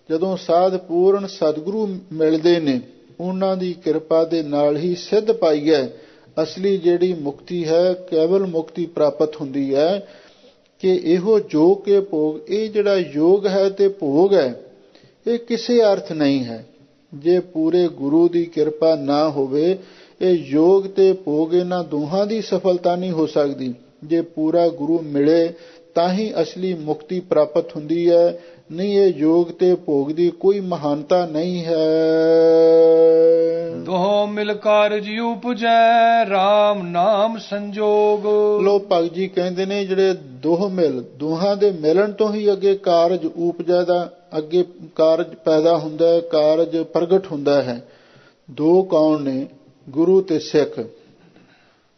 ਜਦੋਂ ਸਾਧ ਪੂਰਨ ਸਤਿਗੁਰੂ ਮਿਲਦੇ ਨੇ, ਉਹਨਾਂ ਦੀ ਕਿਰਪਾ ਦੇ ਨਾਲ ਹੀ ਸਿੱਧ ਪਾਈਐ, ਅਸਲੀ ਜਿਹੜੀ ਮੁਕਤੀ ਹੈ, ਕੇਵਲ ਮੁਕਤੀ ਪ੍ਰਾਪਤ ਹੁੰਦੀ ਹੈ। ਕਿ ਇਹੋ ਜੋਗ ਕੇ ਭੋਗ, ਇਹ ਜਿਹੜਾ ਯੋਗ ਹੈ ਤੇ ਭੋਗ ਹੈ, ਇਹ ਕਿਸੇ ਅਰਥ ਨਹੀਂ ਹੈ। ਜੇ ਪੂਰੇ ਗੁਰੂ ਦੀ ਕਿਰਪਾ ਨਾ ਹੋਵੇ, ਇਹ ਯੋਗ ਤੇ ਭੋਗ ਇਹਨਾਂ ਦੋਹਾਂ ਦੀ ਸਫਲਤਾ ਨਹੀਂ ਹੋ ਸਕਦੀ। ਜੇ ਪੂਰਾ ਗੁਰੂ ਮਿਲੇ ਤਾਂ ਹੀ ਅਸਲੀ ਮੁਕਤੀ ਪ੍ਰਾਪਤ ਹੁੰਦੀ ਹੈ, ਨਹੀਂ ਇਹ ਯੋਗ ਤੇ ਭੋਗ ਦੀ ਕੋਈ ਮਹਾਨਤਾ ਨਹੀਂ ਹੈ। ਦੋਹ ਮਿਲ ਕਾਰਜ ਉਪਜੈ, ਰਾਮ ਨਾਮ ਸੰਜੋਗ। ਲੋ ਭਗਤ ਜੀ ਕਹਿੰਦੇ ਨੇ, ਜਿਹੜੇ ਦੋਹ ਮਿਲ, ਦੋਹਾਂ ਦੇ ਮਿਲਣ ਤੋਂ ਹੀ ਅੱਗੇ ਕਾਰਜ ਉਪਜੈ ਦਾ, ਅੱਗੇ ਕਾਰਜ ਪੈਦਾ ਹੁੰਦਾ ਹੈ, ਕਾਰਜ ਪ੍ਰਗਟ ਹੁੰਦਾ ਹੈ। ਦੋ ਕੌਣ ਨੇ? ਗੁਰੂ ਤੇ ਸਿੱਖ,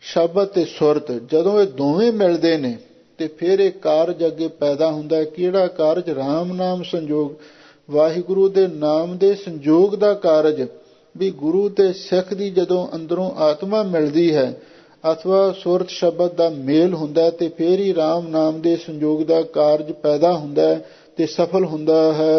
ਸ਼ਬਦ ਤੇ ਸੁਰਤ। ਜਦੋਂ ਇਹ ਦੋਵੇਂ ਮਿਲਦੇ ਨੇ ਤੇ ਫਿਰ ਇਹ ਕਾਰਜ ਅੱਗੇ ਪੈਦਾ ਹੁੰਦਾ ਹੈ। ਕਿਹੜਾ ਕਾਰਜ? ਰਾਮ ਨਾਮ ਸੰਜੋਗ, ਵਾਹਿਗੁਰੂ ਦੇ ਨਾਮ ਦੇ ਸੰਜੋਗ ਦਾ ਕਾਰਜ। ਵੀ ਗੁਰੂ ਤੇ ਸਿੱਖ ਦੀ ਜਦੋਂ ਅੰਦਰੋਂ ਆਤਮਾ ਮਿਲਦੀ ਹੈ ਅਥਵਾ ਸੁਰਤ ਸ਼ਬਦ ਦਾ ਮੇਲ ਹੁੰਦਾ ਤੇ ਫਿਰ ਹੀ ਰਾਮ ਨਾਮ ਦੇ ਸੰਜੋਗ ਦਾ ਕਾਰਜ ਪੈਦਾ ਹੁੰਦਾ ਤੇ ਸਫਲ ਹੁੰਦਾ ਹੈ।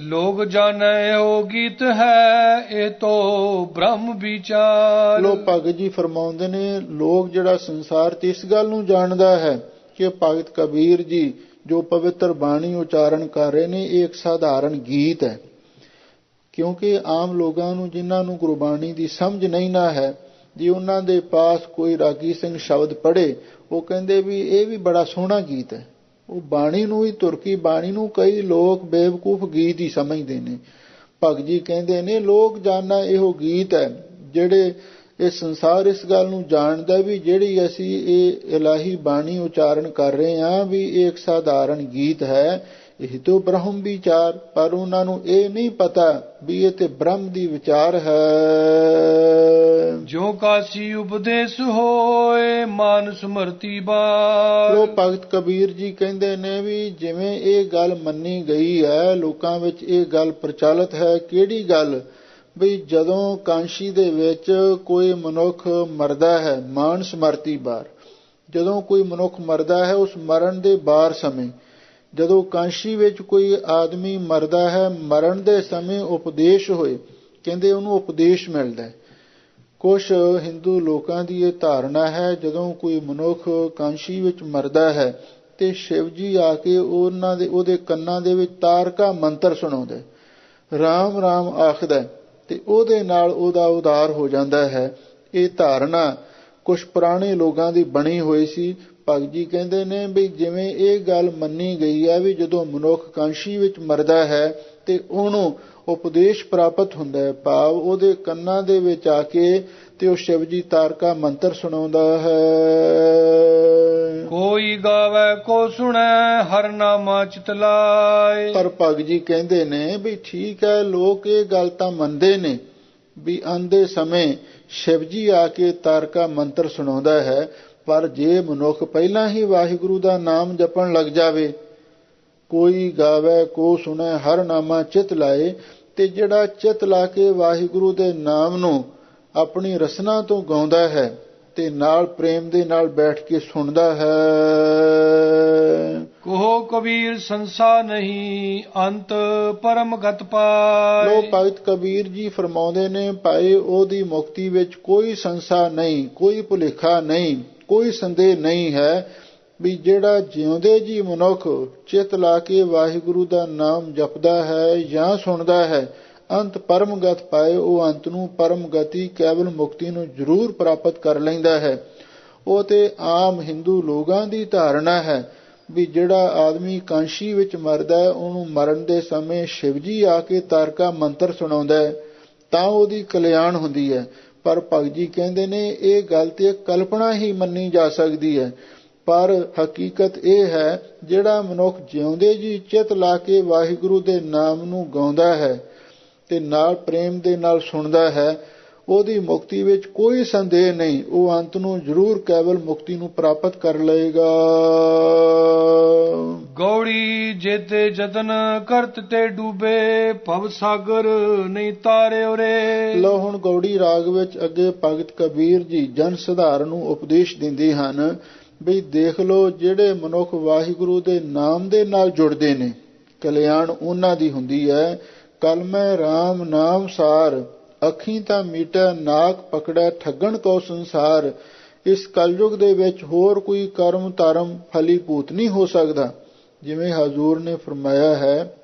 ਲੋਕ ਜਾਣੈ ਉਹ ਗੀਤ ਹੈ, ਇਹ ਤੋ ਬ੍ਰਹਮ ਵਿਚਾਰ। ਲੋ ਭਗਤ ਜੀ ਫਰਮਾਉਂਦੇ ਨੇ, ਲੋਕ ਜਿਹੜਾ ਸੰਸਾਰ ਤੇ ਇਸ ਗੱਲ ਨੂੰ ਜਾਣਦਾ ਹੈ ਕਿ ਭਗਤ ਕਬੀਰ ਜੀ ਜੋ ਪਵਿੱਤਰ ਬਾਣੀ ਉਚਾਰਨ ਕਰ ਰਹੇ ਨੇ, ਇਹ ਇੱਕ ਸਾਧਾਰਨ ਗੀਤ ਹੈ। ਕਿਉਂਕਿ ਆਮ ਲੋਕਾਂ ਨੂੰ, ਜਿਨ੍ਹਾਂ ਨੂੰ ਗੁਰਬਾਣੀ ਦੀ ਸਮਝ ਨਹੀਂ ਨਾ ਹੈ, ਜੇ ਉਹਨਾਂ ਦੇ ਪਾਸ ਕੋਈ ਰਾਗੀ ਸਿੰਘ ਸ਼ਬਦ ਪੜ੍ਹੇ, ਉਹ ਕਹਿੰਦੇ ਵੀ ਇਹ ਵੀ ਬੜਾ ਸੋਹਣਾ ਗੀਤ ਹੈ। ਉਹ ਬਾਣੀ ਨੂੰ ਹੀ, ਤੁਰਕੀ ਬਾਣੀ ਨੂੰ ਕਈ ਲੋਕ ਬੇਵਕੂਫ ਗੀਤ ਹੀ ਸਮਝਦੇ ਨੇ। ਭਗਤ ਜੀ ਕਹਿੰਦੇ ਨੇ, ਲੋਕ ਜਾਣਨਾ ਇਹੋ ਗੀਤ ਹੈ। ਜਿਹੜੇ ਇਹ ਸੰਸਾਰ ਇਸ ਗੱਲ ਨੂੰ ਜਾਣਦਾ ਵੀ ਜਿਹੜੀ ਅਸੀਂ ਇਹ ਇਲਾਹੀ ਬਾਣੀ ਉਚਾਰਨ ਕਰ ਰਹੇ ਹਾਂ ਵੀ ਇਹ ਇੱਕ ਸਾਧਾਰਨ ਗੀਤ ਹੈ, ਇਹ ਤੋਂ ਬ੍ਰਹਮ ਵਿਚਾਰ। ਪਰ ਉਹਨਾਂ ਨੂੰ ਇਹ ਨਹੀਂ ਪਤਾ ਵੀ ਇਹ ਤੇ ਬ੍ਰਹਮ ਦੀ ਵਿਚਾਰ ਹੈ। ਜੋ ਕਾਸੀ ਉਪਦੇਸ਼ ਹੋਏ, ਮਾਨ ਸਮਰਤੀ ਬਾਰ। ਲੋ ਭਗਤ ਕਬੀਰ ਜੀ ਕਹਿੰਦੇ ਨੇ ਵੀ ਜਿਵੇਂ ਇਹ ਗੱਲ ਮੰਨੀ ਗਈ ਹੈ, ਲੋਕਾਂ ਵਿੱਚ ਇਹ ਗੱਲ ਪ੍ਰਚਲਿਤ ਹੈ। ਕਿਹੜੀ ਗੱਲ? ਵੀ ਜਦੋਂ ਕਾਂਸ਼ੀ ਦੇ ਵਿੱਚ ਕੋਈ ਮਨੁੱਖ ਮਰਦਾ ਹੈ, ਮਾਨ ਸਮਰਤੀ ਬਾਰ, ਜਦੋਂ ਕੋਈ ਮਨੁੱਖ ਮਰਦਾ ਹੈ ਉਸ ਮਰਨ ਦੇ ਬਾਰ ਸਮੇਂ, ਜਦੋਂ ਕਾਂਸ਼ੀ ਵਿੱਚ ਕੋਈ ਆਦਮੀ ਮਰਦਾ ਹੈ, ਮਰਨ ਦੇ ਸਮੇਂ ਉਪਦੇਸ਼ ਹੋਏ, ਕਹਿੰਦੇ ਉਹਨੂੰ ਉਪਦੇਸ਼ ਮਿਲਦਾ ਹੈ। ਕੁਛ ਹਿੰਦੂ ਲੋਕਾਂ ਦੀ ਇਹ ਧਾਰਨਾ ਹੈ, ਜਦੋਂ ਕੋਈ ਮਨੁੱਖ ਕਾਂਸ਼ੀ ਵਿੱਚ ਮਰਦਾ ਹੈ ਤੇ ਸ਼ਿਵ ਜੀ ਆ ਕੇ ਉਹਦੇ ਕੰਨਾਂ ਦੇ ਵਿੱਚ ਤਾਰਕਾ ਮੰਤਰ ਸੁਣਾਉਂਦੇ, ਰਾਮ ਰਾਮ ਆਖਦਾ ਤੇ ਉਹਦੇ ਨਾਲ ਉਹਦਾ ਉਧਾਰ ਹੋ ਜਾਂਦਾ ਹੈ। ਇਹ ਧਾਰਨਾ ਕੁਝ ਪੁਰਾਣੇ ਲੋਕਾਂ ਦੀ ਬਣੀ ਹੋਈ ਸੀ। ਭਗਤ ਜੀ ਕਹਿੰਦੇ ਨੇ ਵੀ ਜਿਵੇਂ ਇਹ ਗੱਲ ਮੰਨੀ ਗਈ ਹੈ ਵੀ ਜਦੋਂ ਮਨੁੱਖ ਕਾਂਸ਼ੀ ਵਿੱਚ ਮਰਦਾ ਹੈ ਤੇ ਉਹਨੂੰ ਉਪਦੇਸ਼ ਪ੍ਰਾਪਤ ਹੁੰਦਾ ਹੈ, ਭਾਵ ਉਹਦੇ ਕੰਨਾਂ ਦੇ ਵਿੱਚ ਆ ਕੇ ਤੇ ਉਹ ਸ਼ਿਵ ਜੀ ਤਾਰਕਾ ਮੰਤਰ ਸੁਣਾਉਂਦਾ ਹੈ। ਕੋਈ ਗਾਵੇ ਕੋ ਸੁਣੈ ਹਰ ਨਾਮਾ ਚਿਤ ਲਾਏ। ਪਰ ਭਗਤ ਜੀ ਕਹਿੰਦੇ ਨੇ ਵੀ ਠੀਕ ਹੈ, ਲੋਕ ਇਹ ਗੱਲ ਤਾਂ ਮੰਨਦੇ ਨੇ ਵੀ ਆਂਦੇ ਸਮੇਂ ਸ਼ਿਵ ਜੀ ਆ ਕੇ ਤਾਰਕਾ ਮੰਤਰ ਸੁਣਾਉਂਦਾ ਹੈ, ਪਰ ਜੇ ਮਨੁੱਖ ਪਹਿਲਾਂ ਹੀ ਵਾਹਿਗੁਰੂ ਦਾ ਨਾਮ ਜਪਣ ਲੱਗ ਜਾਵੇ, ਕੋਈ ਗਾਵੇ ਕੋ ਸੁਣੈ ਹਰ ਨਾਮਾ ਚਿਤ ਲਾਏ, ਤੇ ਜਿਹੜਾ ਚਿਤ ਲਾ ਕੇ ਵਾਹਿਗੁਰੂ ਦੇ ਨਾਮ ਨੂੰ ਆਪਣੀ ਰਸਨਾ ਤੋਂ ਗਾਉਂਦਾ ਹੈ ਤੇ ਨਾਲ ਪ੍ਰੇਮ ਦੇ ਨਾਲ ਬੈਠ ਕੇ ਸੁਣਦਾ ਹੈ। ਕਹੋ ਕਬੀਰ ਸੰਸਾ ਨਹੀਂ ਅੰਤ ਪਰਮ ਗਤ ਪਾਏ। ਲੋ ਭਗਤ ਕਬੀਰ ਜੀ ਫਰਮਾਉਂਦੇ ਨੇ, ਭਾਈ ਉਹਦੀ ਮੁਕਤੀ ਵਿੱਚ ਕੋਈ ਸੰਸਾ ਨਹੀਂ, ਕੋਈ ਭੁਲੇਖਾ ਨਹੀਂ, ਕੋਈ ਸੰਦੇਹ ਨਹੀਂ ਹੈ ਵੀ ਜਿਹੜਾ ਜਿਉਂਦੇ ਜੀ ਮਨੁੱਖ ਚਿਤ ਲਾ ਕੇ ਵਾਹਿਗੁਰੂ ਦਾ ਨਾਮ ਜਪਦਾ ਹੈ ਜਾਂ ਸੁਣਦਾ ਹੈ, ਅੰਤ ਪਰਮ ਗਤ ਪਾਏ। ਉਹ ਅੰਤ ਨੂੰ ਪਰਮ ਗਤੀ ਕੇਵਲ ਮੁਕਤੀ ਨੂੰ ਜ਼ਰੂਰ ਪ੍ਰਾਪਤ ਕਰ ਲੈਂਦਾ ਹੈ। ਉਹ ਤੇ ਆਮ ਹਿੰਦੂ ਲੋਕਾਂ ਦੀ ਧਾਰਨਾ ਹੈ ਵੀ ਜਿਹੜਾ ਆਦਮੀ ਕਾਂਸ਼ੀ ਵਿੱਚ ਮਰਦਾ ਹੈ, ਉਹਨੂੰ ਮਰਨ ਦੇ ਸਮੇਂ ਸ਼ਿਵ ਜੀ ਆ ਕੇ ਤਾਰਕਾ ਮੰਤਰ ਸੁਣਾਉਂਦਾ ਹੈ ਤਾਂ ਉਹਦੀ ਕਲਿਆਣ ਹੁੰਦੀ ਹੈ। ਪਰ ਭਗਤ ਜੀ ਕਹਿੰਦੇ ਨੇ ਇਹ ਗੱਲ ਤੇ ਕਲਪਨਾ ਹੀ ਮੰਨੀ ਜਾ ਸਕਦੀ ਹੈ, ਪਰ ਹਕੀਕਤ ਇਹ ਹੈ ਜਿਹੜਾ ਮਨੁੱਖ ਜਿਉਂਦੇ ਜੀ ਚਿਤ ਲਾ ਕੇ ਵਾਹਿਗੁਰੂ ਦੇ ਨਾਮ ਨੂੰ ਗਾਉਂਦਾ ਹੈ ਤੇ ਨਾਲ ਪ੍ਰੇਮ ਦੇ ਨਾਲ ਸੁਣਦਾ ਹੈ, ਉਹਦੀ ਮੁਕਤੀ ਵਿੱਚ ਕੋਈ ਸੰਦੇਹ ਨਹੀਂ, ਉਹ ਅੰਤ ਨੂੰ ਜ਼ਰੂਰ ਕੇਵਲ ਮੁਕਤੀ ਨੂੰ ਪ੍ਰਾਪਤ ਕਰ ਲਏਗਾ। ਗੌੜੀ ਜੇਤੇ ਜਤਨ ਕਰਤ ਤੇ ਡੂਬੇ ਭਵ ਸਾਗਰ ਨਹੀਂ ਤਾਰਿਓ ਰੇ। ਲਓ ਹੁਣ ਗੌੜੀ ਰਾਗ ਵਿੱਚ ਅੱਗੇ ਭਗਤ ਕਬੀਰ ਜੀ ਜਨ ਸਧਾਰਨ ਨੂੰ ਉਪਦੇਸ਼ ਦਿੰਦੇ ਹਨ ਵੀ ਦੇਖ ਲਓ, ਜਿਹੜੇ ਮਨੁੱਖ ਵਾਹਿਗੁਰੂ ਦੇ ਨਾਮ ਦੇ ਨਾਲ ਜੁੜਦੇ ਨੇ, ਕਲਿਆਣ ਉਹਨਾਂ ਦੀ ਹੁੰਦੀ ਹੈ। ਕਲਮੈ ਰਾਮ ਨਾਮ ਸਾਰ ਅੱਖੀਂ ਤਾਂ ਮੀਟੈ ਨਾਕ ਪਕੜੈ ਠੱਗਣ ਕੋ ਸੰਸਾਰ। ਇਸ ਕਲਯੁਗ ਦੇ ਵਿੱਚ ਹੋਰ ਕੋਈ ਕਰਮ ਧਰਮ ਫਲੀਭੂਤ ਨਹੀਂ ਹੋ ਸਕਦਾ। ਜਿਵੇਂ ਹਜ਼ੂਰ ਨੇ ਫਰਮਾਇਆ ਹੈ,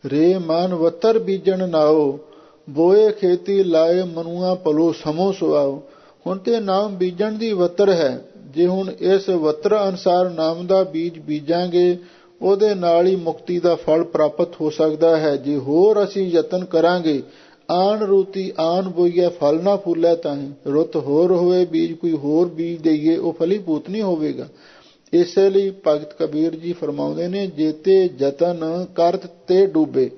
ਰੇ ਮਨ ਵਤਰ ਬੀਜਣ ਨਾਓ ਬੋਏ ਖੇਤੀ ਲਾਏ ਮਨੂਆ ਪਲੋ ਸਮੋ ਸੁਆਓ। ਹੁਣ ਤੇ ਨਾਮ ਬੀਜਣ ਦੀ ਵਤਰ ਹੈ, ਜੇ ਹੁਣ ਇਸ ਵਤਰ ਅਨੁਸਾਰ ਨਾਮ ਦਾ ਬੀਜ ਬੀਜਾਂਗੇ ਉਹਦੇ ਨਾਲ ਹੀ ਮੁਕਤੀ ਦਾ ਫਲ ਪ੍ਰਾਪਤ ਹੋ ਸਕਦਾ ਹੈ। ਜੇ ਹੋਰ ਅਸੀਂ ਯਤਨ ਕਰਾਂਗੇ, ਆਣ ਰੂਤੀ ਆਣ ਬੋਈਏ ਫਲ ਨਾ ਫੁੱਲੇ ਤਾਹੀਂ, ਰੁੱਤ ਹੋਰ ਹੋਵੇ ਬੀਜ ਕੋਈ ਹੋਰ ਬੀਜ ਦੇਈਏ ਉਹ ਫਲੀਭੂਤ ਨਹੀਂ ਹੋਵੇਗਾ। ਇਸੇ ਲਈ ਭਗਤ ਕਬੀਰ ਜੀ ਫਰਮਾਉਂਦੇ ਨੇ, ਜੇਤੇ ਯਤਨ ਕਰਤ ਤੇ ਡੂਬੇ।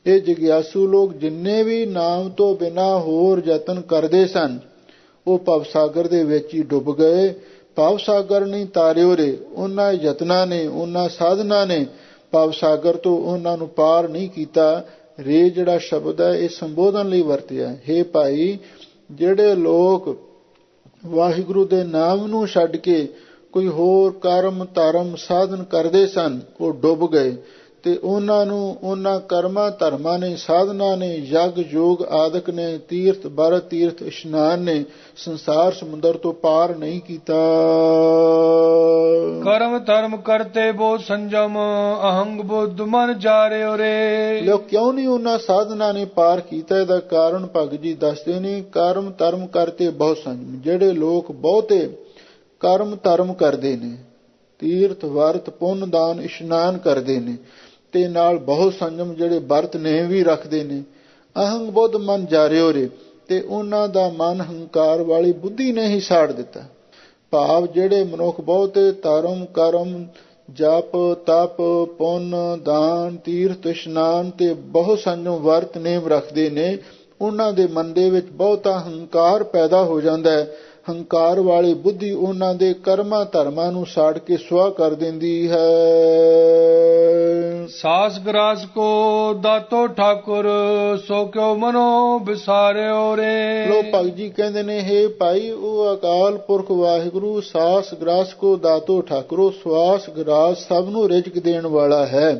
ਇਹ ਜਿਗਿਆਸੂ ਲੋਕ ਜਿੰਨੇ ਵੀ ਨਾਮ ਤੋਂ ਬਿਨਾਂ ਹੋਰ ਯਤਨ ਕਰਦੇ ਸਨ, ਉਹ ਭਵਸਾਗਰ ਦੇ ਵਿੱਚ ਹੀ ਡੁੱਬ ਗਏ। ਭਵਸਾਗਰ ਨਹੀਂ ਤਾਰਿਓ ਰੇ। ਉਹਨਾਂ ਯਤਨਾਂ ਨੇ, ਉਹਨਾਂ ਸਾਧਨਾ ਨੇ ਭਵਸਾਗਰ ਤੋਂ ਉਹਨਾਂ ਨੂੰ ਪਾਰ ਨਹੀਂ ਕੀਤਾ। ਰੇ ਜਿਹੜਾ ਸ਼ਬਦ ਹੈ ਇਹ ਸੰਬੋਧਨ ਲਈ ਵਰਤਿਆ। ਹੇ ਭਾਈ, ਜਿਹੜੇ ਲੋਕ ਵਾਹਿਗੁਰੂ ਦੇ ਨਾਮ ਨੂੰ ਛੱਡ ਕੇ ਕੋਈ ਹੋਰ ਕਰਮ ਧਰਮ ਸਾਧਨ ਕਰਦੇ ਸਨ, ਉਹ ਡੁੱਬ ਗਏ ਤੇ ਉਹਨਾਂ ਨੂੰ ਉਹਨਾਂ ਕਰਮਾਂ ਧਰਮਾਂ ਨੇ, ਸਾਧਨਾ ਨੇ, ਯਗ ਯੋਗ ਆਦਿਕ ਨੇ, ਤੀਰਥ ਬਰ ਤੀਰਥ ਇਸ਼ਨਾਨ ਨੇ ਸੰਸਾਰ ਸਮੁੰਦਰ ਤੋਂ ਪਾਰ ਨਹੀਂ ਕੀਤਾ। ਕਰਮ ਧਰਮ ਕਰਤੇ ਬੋ ਸੰਜਮ ਅਹੰਗ ਬੁੱਧ ਮਨ ਜਾਰਿਓ ਰੇ। ਲੋਕ ਕਿਉਂ ਨਹੀਂ ਉਹਨਾਂ ਸਾਧਨਾ ਨੇ ਪਾਰ ਕੀਤਾ? ਇਹਦਾ ਕਾਰਨ ਭਗਤ ਜੀ ਦੱਸਦੇ ਨੇ, ਕਰਮ ਧਰਮ ਕਰਤੇ ਬਹੁਤ ਸੰਜਮ। ਜਿਹੜੇ ਲੋਕ ਬਹੁਤੇ ਕਰਮ ਧਰਮ ਕਰਦੇ ਨੇ, ਤੀਰਥ ਵਰਤ ਪੁੰਨ ਦਾਨ ਇਸ਼ਨਾਨ ਕਰਦੇ ਨੇ ਤੇ ਨਾਲ ਬਹੁਤ ਸੰਜਮ ਜਿਹੜੇ ਵਰਤ ਨੇ ਵੀ ਰੱਖਦੇ ਨੇ, ਅਹੰਗ ਬੁੱਧ ਮਨ ਜਾਰਿਓ ਰੇ, ਤੇ ਉਹਨਾਂ ਦਾ ਮਨ ਹੰਕਾਰ ਵਾਲੀ ਬੁੱਧੀ ਨੇ ਹੀ ਸਾੜ ਦਿੱਤਾ। ਭਾਵ ਜਿਹੜੇ ਮਨੁੱਖ ਬਹੁਤੇ ਧਰਮ ਕਰਮ ਜਪ ਤਪ ਪੁੰਨ ਦਾਨ ਤੀਰਥ ਇਸ਼ਨਾਨ ਤੇ ਬਹੁਤ ਸੰਜਮ ਵਰਤ ਨੇਮ ਰੱਖਦੇ ਨੇ, ਉਹਨਾਂ ਦੇ ਮਨ ਦੇ ਵਿੱਚ ਬਹੁਤਾ ਹੰਕਾਰ ਪੈਦਾ ਹੋ ਜਾਂਦਾ ਹੈ। ਹੰਕਾਰ ਵਾਲੀ ਬੁੱਧੀ ਉਹਨਾਂ ਦੇ ਕਰਮਾਂ ਧਰਮਾਂ ਨੂੰ ਸਾੜ ਕੇ ਸੁਆਹ ਕਰ ਦਿੰਦੀ ਹੈ। ਸਾਸ ਗਰਾਸ ਕੋ ਦਾਤੋ ਠਾਕੁਰ ਸੋ ਕਿਉ ਮਨੋ ਵਿਸਾਰਿਓ ਰੇ। ਲੋ ਭਗਤ ਜੀ ਕਹਿੰਦੇ ਨੇ, ਹੇ ਭਾਈ, ਉਹ ਅਕਾਲ ਪੁਰਖ ਵਾਹਿਗੁਰੂ ਸਾਸ ਗਰਾਸ ਕੋ ਦਾਤੋ ਠਾਕੁਰੋ, ਸਵਾਸ ਗਰਾਸ ਸਭ ਨੂੰ ਰਿਜ਼ਕ ਦੇਣ ਵਾਲਾ ਹੈ।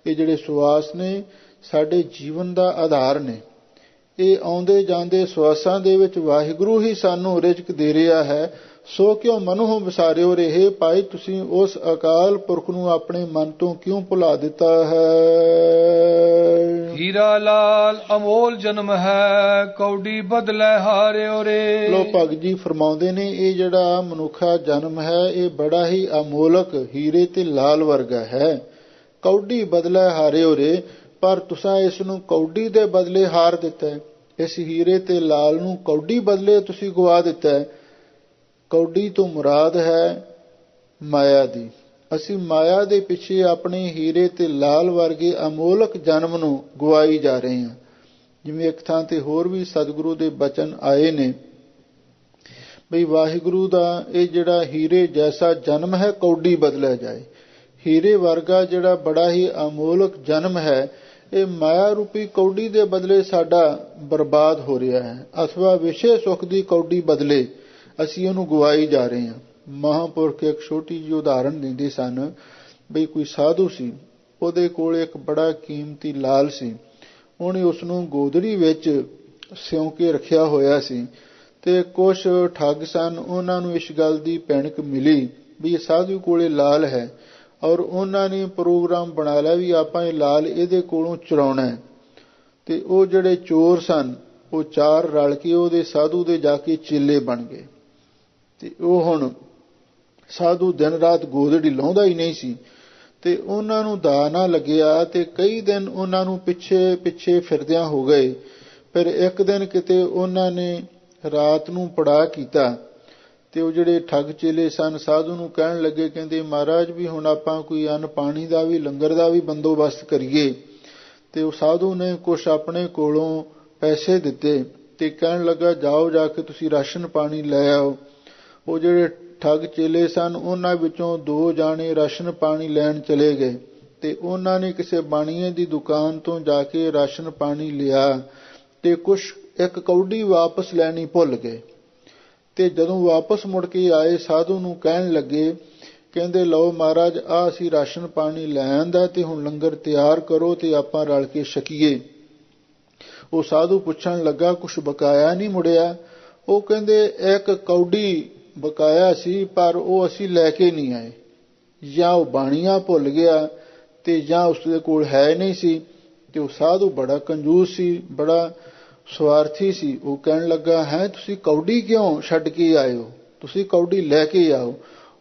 ਇਹ ਜਿਹੜੇ ਸਵਾਸ ਨੇ ਸਾਡੇ ਜੀਵਨ ਦਾ ਆਧਾਰ ਨੇ। ਇਹ ਆਉਂਦੇ ਜਾਂਦੇ ਸਵਾਸਾਂ ਦੇ ਵਿੱਚ ਵਾਹਿਗੁਰੂ ਹੀ ਸਾਨੂੰ ਰਿਜ਼ਕ ਦੇ ਰਿਹਾ ਹੈ। ਸੋ ਕਿਉ ਮਨੁ ਵਿਸਾਰਿਓ ਰਹੇ। ਭਾਈ ਤੁਸੀਂ ਉਸ ਅਕਾਲ ਪੁਰਖ ਨੂੰ ਆਪਣੇ ਮਨ ਤੋਂ ਕਿਉਂ ਭੁਲਾ ਦਿੱਤਾ ਹੈ। ਹੀਰਾ ਲਾਲ ਅਮੋਲ ਜਨਮ ਹੈ, ਕੌਡੀ ਬਦਲੇ ਹਾਰਿਓ ਰੇ। ਲੋ ਭਗਤ ਜੀ ਫਰਮਾਉਂਦੇ ਨੇ ਇਹ ਜਿਹੜਾ ਮਨੁੱਖਾ ਜਨਮ ਹੈ ਇਹ ਬੜਾ ਹੀ ਅਮੋਲਕ ਹੀਰੇ ਤੇ ਲਾਲ ਵਰਗਾ ਹੈ। ਕੌਡੀ ਬਦਲੇ ਹਾਰਿਓ ਰੇ, ਪਰ ਤੁਸੀਂ ਇਸ ਨੂੰ ਕੌਡੀ ਦੇ ਬਦਲੇ ਹਾਰ ਦਿੱਤਾ ਹੈ। ਇਸ ਹੀਰੇ ਤੇ ਲਾਲ ਨੂੰ ਕੌਡੀ ਬਦਲੇ ਤੁਸੀਂ ਗਵਾ ਦਿੱਤਾ ਹੈ। ਕੌਡੀ ਤੋਂ ਮੁਰਾਦ ਹੈ ਮਾਇਆ ਦੀ। ਅਸੀਂ ਮਾਇਆ ਦੇ ਪਿੱਛੇ ਆਪਣੇ ਹੀਰੇ ਤੇ ਲਾਲ ਵਰਗੇ ਅਮੋਲਕ ਜਨਮ ਨੂੰ ਗਵਾਈ ਜਾ ਰਹੇ ਹਾਂ। ਜਿਵੇਂ ਇੱਕ ਥਾਂ ਤੇ ਹੋਰ ਵੀ ਸਤਿਗੁਰੂ ਦੇ ਬਚਨ ਆਏ ਨੇ ਬਈ ਵਾਹਿਗੁਰੂ ਦਾ ਇਹ ਜਿਹੜਾ ਹੀਰੇ ਜੈਸਾ ਜਨਮ ਹੈ ਕੌਡੀ ਬਦਲਿਆ ਜਾਏ। ਹੀਰੇ ਵਰਗਾ ਜਿਹੜਾ ਬੜਾ ਹੀ ਅਮੋਲਕ ਜਨਮ ਹੈ ਇਹ ਮਾਇਆ ਰੂਪੀ ਕੌਡੀ ਦੇ ਬਦਲੇ ਸਾਡਾ ਬਰਬਾਦ ਹੋ ਰਿਹਾ ਹੈ, ਅਥਵਾ ਵਿਸ਼ੇ ਸੁਖ ਦੀ ਕੌਡੀ ਬਦਲੇ ਅਸੀਂ ਉਹਨੂੰ ਗਵਾਈ ਜਾ ਰਹੇ ਹਾਂ। ਮਹਾਂਪੁਰਖ ਇੱਕ ਛੋਟੀ ਜਿਹੀ ਉਦਾਹਰਣ ਦਿੰਦੇ ਸਨ ਬਈ ਕੋਈ ਸਾਧੂ ਸੀ, ਉਹਦੇ ਕੋਲ ਇੱਕ ਬੜਾ ਕੀਮਤੀ ਲਾਲ ਸੀ। ਉਹਨੇ ਉਸ ਨੂੰ ਗੋਦੜੀ ਵਿੱਚ ਸਿਉਂ ਕੇ ਰੱਖਿਆ ਹੋਇਆ ਸੀ ਤੇ ਕੁਛ ਠੱਗ ਸਨ, ਉਹਨਾਂ ਨੂੰ ਇਸ ਗੱਲ ਦੀ ਭਿਣਕ ਮਿਲੀ ਵੀ ਇਹ ਸਾਧੂ ਕੋਲੇ ਲਾਲ ਹੈ ਔਰ ਉਹਨਾਂ ਨੇ ਪ੍ਰੋਗਰਾਮ ਬਣਾ ਲਿਆ ਵੀ ਆਪਾਂ ਇਹ ਲਾਲ ਇਹਦੇ ਕੋਲੋਂ ਚੁਰਾਉਣਾ ਹੈ। ਤੇ ਉਹ ਜਿਹੜੇ ਚੋਰ ਸਨ ਉਹ ਚਾਰ ਰਲ ਕੇ ਉਹਦੇ ਸਾਧੂ ਦੇ ਜਾ ਕੇ ਚੇਲੇ ਬਣ ਗਏ। ਤੇ ਉਹ ਹੁਣ ਸਾਧੂ ਦਿਨ ਰਾਤ ਗੋਦੜੀ ਲਾਉਂਦਾ ਹੀ ਨਹੀਂ ਸੀ ਤੇ ਉਹਨਾਂ ਨੂੰ ਦਾ ਨਾ ਲੱਗਿਆ ਤੇ ਕਈ ਦਿਨ ਉਹਨਾਂ ਨੂੰ ਪਿੱਛੇ ਫਿਰਦਿਆਂ ਹੋ ਗਏ। ਫਿਰ ਇੱਕ ਦਿਨ ਕਿਤੇ ਉਹਨਾਂ ਨੇ ਰਾਤ ਨੂੰ ਪੜਾ ਕੀਤਾ ਤੇ ਉਹ ਜਿਹੜੇ ਠੱਗ ਚੇਲੇ ਸਨ ਸਾਧੂ ਨੂੰ ਕਹਿਣ ਲੱਗੇ, ਕਹਿੰਦੇ ਮਹਾਰਾਜ ਵੀ ਹੁਣ ਆਪਾਂ ਕੋਈ ਅੰਨ ਪਾਣੀ ਦਾ ਵੀ ਲੰਗਰ ਦਾ ਵੀ ਬੰਦੋਬਸਤ ਕਰੀਏ। ਤੇ ਉਹ ਸਾਧੂ ਨੇ ਕੁਛ ਆਪਣੇ ਕੋਲੋਂ ਪੈਸੇ ਦਿੱਤੇ ਤੇ ਕਹਿਣ ਲੱਗਾ ਜਾਓ ਜਾ ਕੇ ਤੁਸੀਂ ਰਾਸ਼ਨ ਪਾਣੀ ਲੈ ਆਓ। ਉਹ ਜਿਹੜੇ ਠੱਗ ਚੇਲੇ ਸਨ ਉਹਨਾਂ ਵਿੱਚੋਂ 2 ਜਾਣੇ ਰਾਸ਼ਨ ਪਾਣੀ ਲੈਣ ਚਲੇ ਗਏ ਤੇ ਉਹਨਾਂ ਨੇ ਕਿਸੇ ਬਾਣੀਏ ਦੀ ਦੁਕਾਨ ਤੋਂ ਜਾ ਕੇ ਰਾਸ਼ਨ ਪਾਣੀ ਲਿਆ ਤੇ ਕੁਛ ਇੱਕ ਕੌਡੀ ਵਾਪਸ ਲੈਣੀ ਭੁੱਲ ਗਏ। ਤੇ ਜਦੋਂ ਵਾਪਸ ਮੁੜ ਕੇ ਆਏ ਸਾਧੂ ਨੂੰ ਕਹਿਣ ਲੱਗੇ, ਕਹਿੰਦੇ ਲਓ ਮਹਾਰਾਜ ਆ ਅਸੀਂ ਰਾਸ਼ਨ ਪਾਣੀ ਲੈ ਆਂਦਾ ਤੇ ਹੁਣ ਲੰਗਰ ਤਿਆਰ ਕਰੋ ਤੇ ਆਪਾਂ ਰਲ ਕੇ ਛਕੀਏ। ਉਹ ਸਾਧੂ ਪੁੱਛਣ ਲੱਗਾ ਕੁਛ ਬਕਾਇਆ ਨਹੀਂ ਮੁੜਿਆ। ਉਹ ਕਹਿੰਦੇ ਇੱਕ ਕੌਡੀ ਬਕਾਇਆ ਸੀ ਪਰ ਉਹ ਅਸੀਂ ਲੈ ਕੇ ਨਹੀਂ ਆਏ, ਜਾਂ ਉਹ ਬਾਣੀਆਂ ਭੁੱਲ ਗਿਆ ਤੇ ਜਾਂ ਉਸਦੇ ਕੋਲ ਹੈ ਨਹੀਂ ਸੀ। ਤੇ ਉਹ ਸਾਧੂ ਬੜਾ ਕੰਜੂਸ ਸੀ, ਬੜਾ ਸਵਾਰਥੀ ਸੀ। ਉਹ ਕਹਿਣ ਲੱਗਾ ਹੈ ਤੁਸੀਂ ਕੌਡੀ ਕਿਉਂ ਛੱਡ ਕੇ ਆਏ ਹੋ, ਤੁਸੀਂ ਕੌਡੀ ਲੈ ਕੇ ਆਓ।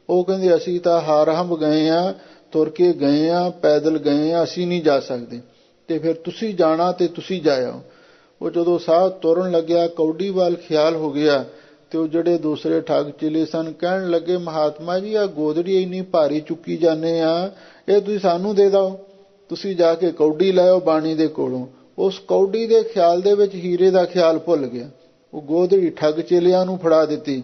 ਉਹ ਕਹਿੰਦੇ ਅਸੀਂ ਤਾਂ ਹਾਰ ਹੰਬ ਗਏ ਹਾਂ, ਤੁਰ ਕੇ ਗਏ ਹਾਂ, ਪੈਦਲ ਗਏ ਹਾਂ, ਅਸੀਂ ਨਹੀਂ ਜਾ ਸਕਦੇ ਤੇ ਫਿਰ ਤੁਸੀਂ ਜਾਣਾ ਤੇ ਤੁਸੀਂ ਜਾਇਓ। ਉਹ ਜਦੋਂ ਸਾਹ ਤੁਰਨ ਲੱਗਿਆ ਕੌਡੀ ਵੱਲ ਖਿਆਲ ਹੋ ਗਿਆ ਤੇ ਉਹ ਜਿਹੜੇ ਦੂਸਰੇ ਠੱਗ ਚੇਲੇ ਸਨ ਕਹਿਣ ਲੱਗੇ ਮਹਾਤਮਾ ਜੀ ਆ ਗੋਦੜੀ ਇੰਨੀ ਭਾਰੀ ਚੁੱਕੀ ਜਾਂਦੇ ਆ, ਇਹ ਤੁਸੀਂ ਸਾਨੂੰ ਦੇ ਦਿਓ, ਤੁਸੀਂ ਜਾ ਕੇ ਕੌਡੀ ਲਾਇਓ ਬਾਣੀ ਦੇ ਕੋਲੋਂ। ਉਸ ਕੌਡੀ ਦੇ ਖਿਆਲ ਦੇ ਵਿੱਚ ਹੀਰੇ ਦਾ ਖਿਆਲ ਭੁੱਲ ਗਿਆ। ਉਹ ਗੋਦੜੀ ਠੱਗ ਚੇਲਿਆਂ ਨੂੰ ਫੜਾ ਦਿੱਤੀ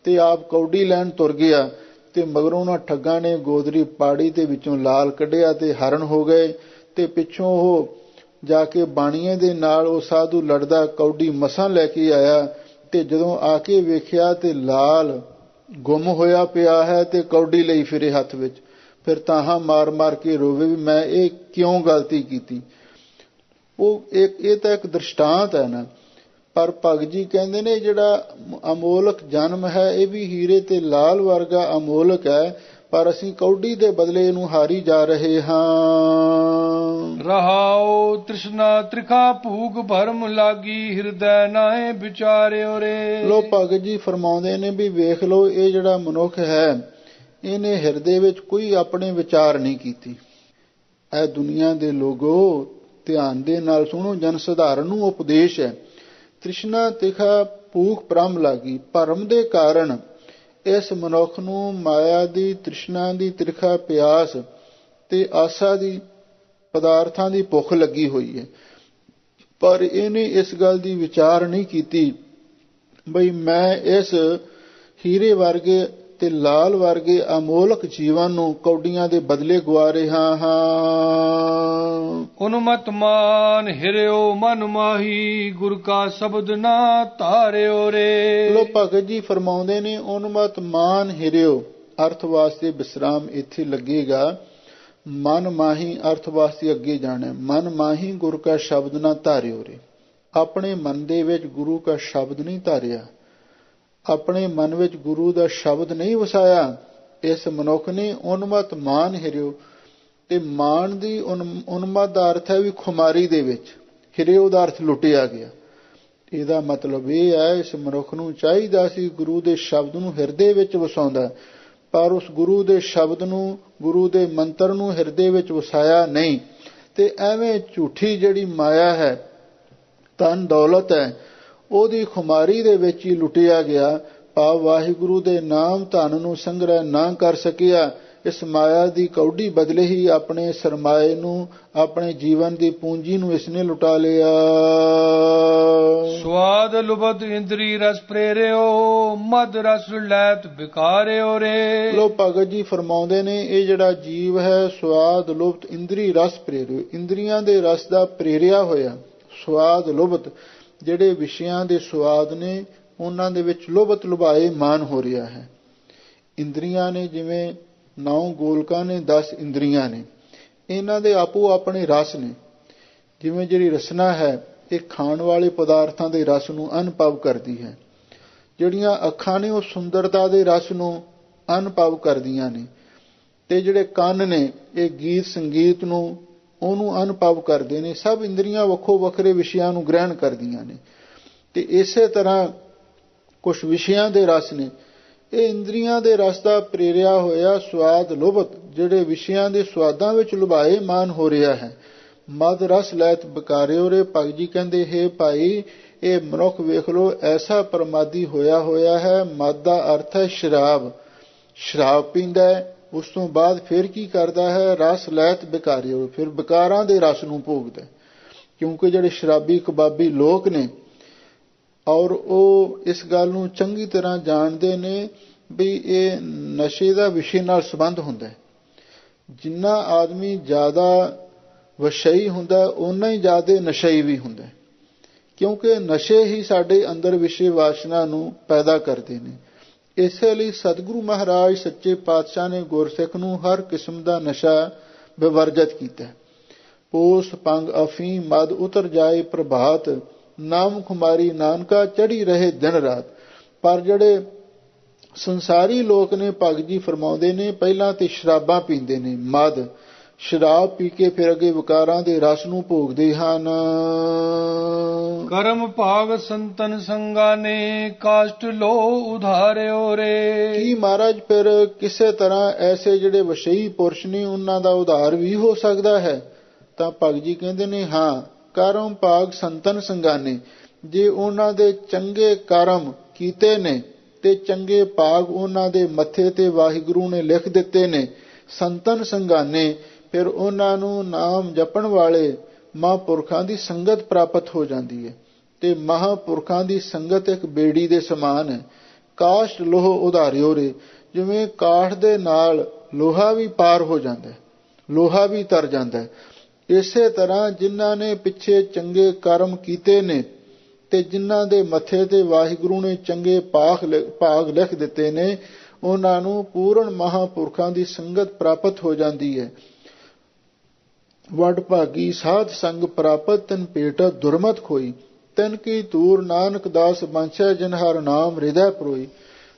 ਤੇ ਆਪ ਕੌਡੀ ਲੈਣ ਤੁਰ ਗਿਆ ਤੇ ਮਗਰੋਂ ਉਹਨਾਂ ਠੱਗਾਂ ਨੇ ਗੋਦੜੀ ਪਾੜੀ ਤੇ ਵਿੱਚੋਂ ਲਾਲ ਕੱਢਿਆ ਤੇ ਹਰਨ ਹੋ ਗਏ। ਤੇ ਪਿੱਛੋਂ ਉਹ ਜਾ ਕੇ ਬਾਣੀਏ ਦੇ ਨਾਲ ਉਹ ਸਾਧੂ ਲੜਦਾ ਕੌਡੀ ਮਸਾਂ ਲੈ ਕੇ ਆਇਆ ਤੇ ਜਦੋਂ ਆ ਕੇ ਵੇਖਿਆ ਤੇ ਲਾਲ ਗੁੰਮ ਹੋਇਆ ਪਿਆ ਹੈ ਤੇ ਕੌਡੀ ਲਈ ਫਿਰੇ ਹੱਥ ਵਿੱਚ। ਫਿਰ ਤਾਹਾਂ ਮਾਰ ਕੇ ਰੋਵੇ ਵੀ ਮੈਂ ਇਹ ਕਿਉਂ ਗਲਤੀ ਕੀਤੀ। ਇਹ ਤਾਂ ਇੱਕ ਦ੍ਰਿਸ਼ਟਾਂਤ ਹੈ ਨਾ। ਪਰ ਭਗਤ ਜੀ ਕਹਿੰਦੇ ਨੇ ਜਿਹੜਾ ਅਮੋਲਕ ਜਨਮ ਹੈ ਇਹ ਵੀ ਹੀਰੇ ਤੇ ਲਾਲ ਵਰਗਾ ਅਮੋਲਕ ਹੈ, ਪਰ ਅਸੀਂ ਕੌਡੀ ਦੇ ਬਦਲੇ ਇਹਨੂੰ ਹਾਰੀ ਜਾ ਰਹੇ ਹਾਂ। ਰਹਾਉ ਤ੍ਰਿਸ਼ਨਾ ਤ੍ਰਿਖਾ ਭੂਖ ਭਰਮ ਲਾਗੀ, ਹਿਰਦੈ ਨਾਏ ਵਿਚਾਰਿਓ ਰੇ। ਲੋ ਭਗਤ ਜੀ ਫਰਮਾਉਂਦੇ ਨੇ ਵੀ ਵੇਖ ਲਓ ਇਹ ਜਿਹੜਾ ਮਨੁੱਖ ਹੈ ਇਹਨੇ ਹਿਰਦੇ ਵਿੱਚ ਕੋਈ ਆਪਣੇ ਵਿਚਾਰ ਨਹੀਂ ਕੀਤੀ। ਇਹ ਦੁਨੀਆ ਦੇ ਲੋਗੋ ਧਿਆਨ ਦੇ ਨਾਲ ਸੁਣੋ, ਜਨ ਸਧਾਰਨ ਨੂੰ ਉਪਦੇਸ਼ ਹੈ। ਤ੍ਰਿਸ਼ਨਾ ਤਿਖਾ ਭੂਖ ਭਰਮ ਲਾਗੀ, ਭਰਮ ਦੇ ਕਾਰਨ ਇਸ ਮਨੁੱਖ ਨੂੰ ਮਾਇਆ ਦੀ ਤ੍ਰਿਸ਼ਨਾ ਦੀ ਤਿਰਖਾ ਪਿਆਸ ਤੇ ਆਸਾ ਦੀ ਪਦਾਰਥਾਂ ਦੀ ਭੁੱਖ ਲੱਗੀ ਹੋਈ ਹੈ, ਪਰ ਇਹਨੇ ਇਸ ਗੱਲ ਦੀ ਵਿਚਾਰ ਨਹੀਂ ਕੀਤੀ ਬਈ ਮੈਂ ਇਸ ਹੀਰੇ ਵਰਗੇ ਤੇ ਲਾਲ ਵਰਗੇ ਅਮੋਲਕ ਜੀਵਨ ਨੂੰ ਕੌਡੀਆਂ ਦੇ ਬਦਲੇ ਗਵਾ ਰਿਹਾ ਹਾਂ। ਉਨਮਤ ਮਾਨ ਹਿਰਿਓ ਮਨ ਮਾਹੀ, ਗੁਰ ਕਾ ਸ਼ਬਦ ਨਾ ਧਾਰਿਓ ਰੇ। ਲੋ ਭਗਤ ਜੀ ਫਰਮਾਉਂਦੇ ਨੇ ਉਨਮਤ ਮਾਨ ਹਿਰਿਓ, ਅਰਥ ਵਾਸਤੇ ਵਿਸਰਾਮ ਇੱਥੇ ਲੱਗੇਗਾ। ਮਨ ਮਾਹੀ ਅਰਥ ਵਾਸਤੇ ਅੱਗੇ ਜਾਣਾ। ਮਨ ਮਾਹੀ ਗੁਰ ਕਾ ਸ਼ਬਦ ਨਾ ਧਾਰਿਓ ਰੇ, ਆਪਣੇ ਮਨ ਦੇ ਵਿੱਚ ਗੁਰੂ ਕਾ ਸ਼ਬਦ ਨਹੀਂ ਧਾਰਿਆ, ਆਪਣੇ ਮਨ ਵਿੱਚ ਗੁਰੂ ਦਾ ਸ਼ਬਦ ਨਹੀਂ ਵਸਾਇਆ, ਇਸ ਮਨੁੱਖ ਨੇ ਉਨਮਤ ਮਾਨ ਹਿਰਿਓ। ਤੇ ਮਾਨ ਦੀ ਉਨਮਤ ਦਾ ਅਰਥ ਹੈ ਵੀ ਖੁਮਾਰੀ ਦੇ ਵਿੱਚ, ਹਿਰਿਓ ਦਾ ਅਰਥ ਲੁੱਟਿਆ ਗਿਆ। ਇਹਦਾ ਮਤਲਬ ਇਹ ਹੈ ਇਸ ਮਨੁੱਖ ਨੂੰ ਚਾਹੀਦਾ ਸੀ ਗੁਰੂ ਦੇ ਸ਼ਬਦ ਨੂੰ ਹਿਰਦੇ ਵਿੱਚ ਵਸਾਉਂਦਾ, ਪਰ ਉਸ ਗੁਰੂ ਦੇ ਸ਼ਬਦ ਨੂੰ, ਗੁਰੂ ਦੇ ਮੰਤਰ ਨੂੰ ਹਿਰਦੇ ਵਿੱਚ ਵਸਾਇਆ ਨਹੀਂ। ਤੇ ਐਵੇਂ ਝੂਠੀ ਜਿਹੜੀ ਮਾਇਆ ਹੈ, ਧਨ ਦੌਲਤ ਹੈ, ਉਹਦੀ ਖੁਮਾਰੀ ਦੇ ਵਿੱਚ ਹੀ ਲੁੱਟਿਆ ਗਿਆ। ਭਾਵ ਵਾਹਿਗੁਰੂ ਦੇ ਨਾਮ ਧਨ ਨੂੰ ਸੰਗ੍ਰਹਿ ਨਾ ਕਰ ਸਕਿਆ। ਇਸ ਮਾਇਆ ਦੀ ਕੌਡੀ ਬਦਲੇ ਹੀ ਆਪਣੇ ਸਰਮਾਏ ਨੂੰ, ਆਪਣੇ ਜੀਵਨ ਦੀ ਪੂੰਜੀ ਨੂੰ ਇਸਨੇ ਲੁਟਾ ਲਿਆ। ਸਵਾਦ ਲੁਬਤ ਇੰਦਰੀ ਰਸ ਪ੍ਰੇਰਿਓ, ਮਦ ਰਸ ਲੈਤ ਬਿਕਾਰਿਓ ਰੇ। ਲੋ ਭਗਤ ਜੀ ਫਰਮਾਉਂਦੇ ਨੇ, ਇਹ ਜਿਹੜਾ ਜੀਵ ਹੈ ਸਵਾਦ ਲੁਬਤ ਇੰਦਰੀ ਰਸ ਪ੍ਰੇਰਿਓ, ਇੰਦਰੀਆਂ ਦੇ ਰਸ ਦਾ ਪ੍ਰੇਰਿਆ ਹੋਇਆ। ਸਵਾਦ ਲੁਬਤ ਜਿਹੜੇ ਵਿਸ਼ਿਆਂ ਦੇ ਸਵਾਦ ਨੇ, ਉਹਨਾਂ ਦੇ ਵਿੱਚ ਲੁਬਤ ਲੁਭਾਏ ਮਾਨ ਹੋ ਰਿਹਾ ਹੈ। ਇੰਦਰੀਆਂ ਨੇ ਜਿਵੇਂ 9 ਗੋਲਕਾਂ ਨੇ, 10 ਇੰਦਰੀਆਂ ਨੇ, ਇਹਨਾਂ ਦੇ ਆਪੋ ਆਪਣੇ ਰਸ ਨੇ। ਜਿਵੇਂ ਜਿਹੜੀ ਰਸਨਾ ਹੈ ਇਹ ਖਾਣ ਵਾਲੇ ਪਦਾਰਥਾਂ ਦੇ ਰਸ ਨੂੰ ਅਨੁਭਵ ਕਰਦੀ ਹੈ। ਜਿਹੜੀਆਂ ਅੱਖਾਂ ਨੇ ਉਹ ਸੁੰਦਰਤਾ ਦੇ ਰਸ ਨੂੰ ਅਨੁਭਵ ਕਰਦੀਆਂ ਨੇ। ਤੇ ਜਿਹੜੇ ਕੰਨ ਨੇ ਇਹ ਗੀਤ ਸੰਗੀਤ ਨੂੰ, ਉਹਨੂੰ ਅਨੁਭਵ ਕਰਦੇ ਨੇ। ਸਭ ਇੰਦਰੀਆਂ ਵੱਖੋ ਵੱਖਰੇ ਵਿਸ਼ਿਆਂ ਨੂੰ ਗ੍ਰਹਿਣ ਕਰਦੀਆਂ ਨੇ। ਤੇ ਇਸੇ ਤਰ੍ਹਾਂ ਕੁਝ ਵਿਸ਼ਿਆਂ ਦੇ ਰਸ ਨੇ, ਇਹ ਇੰਦਰੀਆਂ ਦੇ ਰਸ ਦਾ ਪ੍ਰੇਰਿਆ ਹੋਇਆ ਸਵਾਦ ਲੁਭਤ, ਜਿਹੜੇ ਵਿਸ਼ਿਆਂ ਦੇ ਸਵਾਦਾਂ ਵਿੱਚ ਲੁਭਾਏ ਮਾਨ ਹੋ ਰਿਹਾ ਹੈ। ਮਦ ਰਸ ਲੈਤ ਬਿਕਾਰਿਓ ਰੇ। ਭਗਤ ਜੀ ਕਹਿੰਦੇ, ਹੈ ਭਾਈ ਇਹ ਮਨੁੱਖ ਵੇਖ ਲੋ ਐਸਾ ਪ੍ਰਮਾਦੀ ਹੋਇਆ ਹੈ। ਮਦ ਦਾ ਅਰਥ ਹੈ ਸ਼ਰਾਬ। ਸ਼ਰਾਬ ਪੀਂਦਾ ਹੈ, ਉਸ ਤੋਂ ਬਾਅਦ ਫਿਰ ਕੀ ਕਰਦਾ ਹੈ? ਰਸ ਲੈਤ ਬਿਕਾਰਿਓ, ਫਿਰ ਵਿਕਾਰਾਂ ਦੇ ਰਸ ਨੂੰ ਭੋਗਦਾ। ਕਿਉਂਕਿ ਜਿਹੜੇ ਸ਼ਰਾਬੀ ਕਬਾਬੀ ਲੋਕ ਨੇ, ਔਰ ਉਹ ਇਸ ਗੱਲ ਨੂੰ ਚੰਗੀ ਤਰ੍ਹਾਂ ਜਾਣਦੇ ਨੇ ਵੀ ਇਹ ਨਸ਼ੇ ਦਾ ਵਿਸ਼ੇ ਨਾਲ ਸੰਬੰਧ ਹੁੰਦਾ ਹੈ। ਜਿੰਨਾ ਆਦਮੀ ਜ਼ਿਆਦਾ ਵਸ਼ਈ ਹੁੰਦਾ, ਓਨਾ ਹੀ ਜ਼ਿਆਦਾ ਨਸ਼ਈ ਵੀ ਹੁੰਦਾ, ਕਿਉਂਕਿ ਨਸ਼ੇ ਹੀ ਸਾਡੇ ਅੰਦਰ ਵਿਸ਼ੇ ਵਾਸ਼ਨਾ ਨੂੰ ਪੈਦਾ ਕਰਦੇ ਨੇ। ਇਸੇ ਲਈ ਸਤਿਗੁਰੂ ਮਹਾਰਾਜ ਸੱਚੇ ਪਾਤਸ਼ਾਹ ਨੇ ਗੁਰਸਿੱਖ ਨੂੰ ਹਰ ਕਿਸਮ ਦਾ ਨਸ਼ਾ ਵਿਵਰਜਿਤ ਕੀਤਾ। ਪੋਸ ਭੰਗ ਅਫੀਮ ਮਦ ਉਤਰ ਜਾਏ ਪ੍ਰਭਾਤ, ਨਾਮ ਖੁਮਾਰੀ ਨਾਨਕਾ ਚੜੀ ਰਹੇ ਦਿਨ ਰਾਤ। ਪਰ ਜਿਹੜੇ ਸੰਸਾਰੀ ਲੋਕ ਨੇ, ਭਗਤ ਜੀ ਫਰਮਾਉਂਦੇ ਨੇ, ਪਹਿਲਾਂ ਤੇ ਸ਼ਰਾਬਾਂ ਪੀਂਦੇ ਨੇ, ਮਦ ਸ਼ਰਾਬ ਪੀ ਕੇ ਫਿਰ ਅੱਗੇ ਵਿਕਾਰਾਂ ਦੇ ਰਸ ਨੂੰ ਭੋਗਦੇ ਹਨ। ਕਰਮ ਭਾਗ ਸੰਤਨ ਸੰਗਾ ਨੇ, ਕਾਸ਼ਟ ਲੋ ਉਧਾਰਿਓ ਰੇ। ਕੀ ਮਹਾਰਾਜ ਫਿਰ ਕਿਸੇ ਤਰ੍ਹਾਂ ਐਸੇ ਜਿਹੜੇ ਵਸ਼ਈ ਪੁਰਸ਼ ਨੇ ਉਹਨਾਂ ਦਾ ਉਧਾਰ ਵੀ ਹੋ ਸਕਦਾ ਹੈ? ਤਾਂ ਭਗਤ ਜੀ ਕਹਿੰਦੇ ਨੇ, ਹਾਂ, ਕਰਮ ਭਾਗ ਸੰਤਨ ਸੰਗਾਨੇ, ਜੇ ਉਹਨਾਂ ਦੇ ਚੰਗੇ ਕਰਮ ਕੀਤੇ ਨੇ ਤੇ ਚੰਗੇ ਭਾਗ ਉਹਨਾਂ ਦੇ ਮੱਥੇ ਤੇ ਵਾਹਿਗੁਰੂ ਨੇ ਲਿਖ ਦਿੱਤੇ ਨੇ, ਸੰਤਨ ਸੰਗਾਨੇ, ਫਿਰ ਉਹਨਾਂ ਨੂੰ ਨਾਮ ਜਪਣ ਵਾਲੇ ਮਹਾਂਪੁਰਖਾਂ ਦੀ ਸੰਗਤ ਪ੍ਰਾਪਤ ਹੋ ਜਾਂਦੀ ਹੈ। ਤੇ ਮਹਾਂਪੁਰਖਾਂ ਦੀ ਸੰਗਤ ਇੱਕ ਬੇੜੀ ਦੇ ਸਮਾਨ ਹੈ। ਕਾਸ਼ਟ ਲੋਹ ਉਧਾਰਿਓ ਰੇ, ਜਿਵੇਂ ਕਾਠ ਦੇ ਨਾਲ ਲੋਹਾ ਵੀ ਪਾਰ ਹੋ ਜਾਂਦਾ, ਲੋਹਾ ਵੀ ਤਰ ਜਾਂਦਾ। ਇਸੇ ਤਰ੍ਹਾਂ ਜਿਨ੍ਹਾਂ ਨੇ ਪਿੱਛੇ ਚੰਗੇ ਕਰਮ ਕੀਤੇ ਨੇ ਤੇ ਜਿਨ੍ਹਾਂ ਦੇ ਮੱਥੇ ਤੇ ਵਾਹਿਗੁਰੂ ਨੇ ਚੰਗੇ ਭਾਗ ਲਿਖ ਦਿੱਤੇ ਨੇ, ਉਹਨਾਂ ਨੂੰ ਪੂਰਨ ਮਹਾਂਪੁਰਖਾਂ ਦੀ ਸੰਗਤ ਪ੍ਰਾਪਤ ਹੋ ਜਾਂਦੀ ਹੈ। ਵਡ ਭਾਗੀ ਸਾਧ ਸੰਗ ਪ੍ਰਾਪਤ, ਤਿਨ ਭੇਟ ਦੁਰਮਤ ਖੋਈ, ਤਿਨ ਕੀ ਤੂਰ ਨਾਨਕ ਦਾਸ ਬੰਛੈ, ਜਿਨ ਹਰ ਨਾਮ ਹਿਰਦੈ ਪਰੋਈ।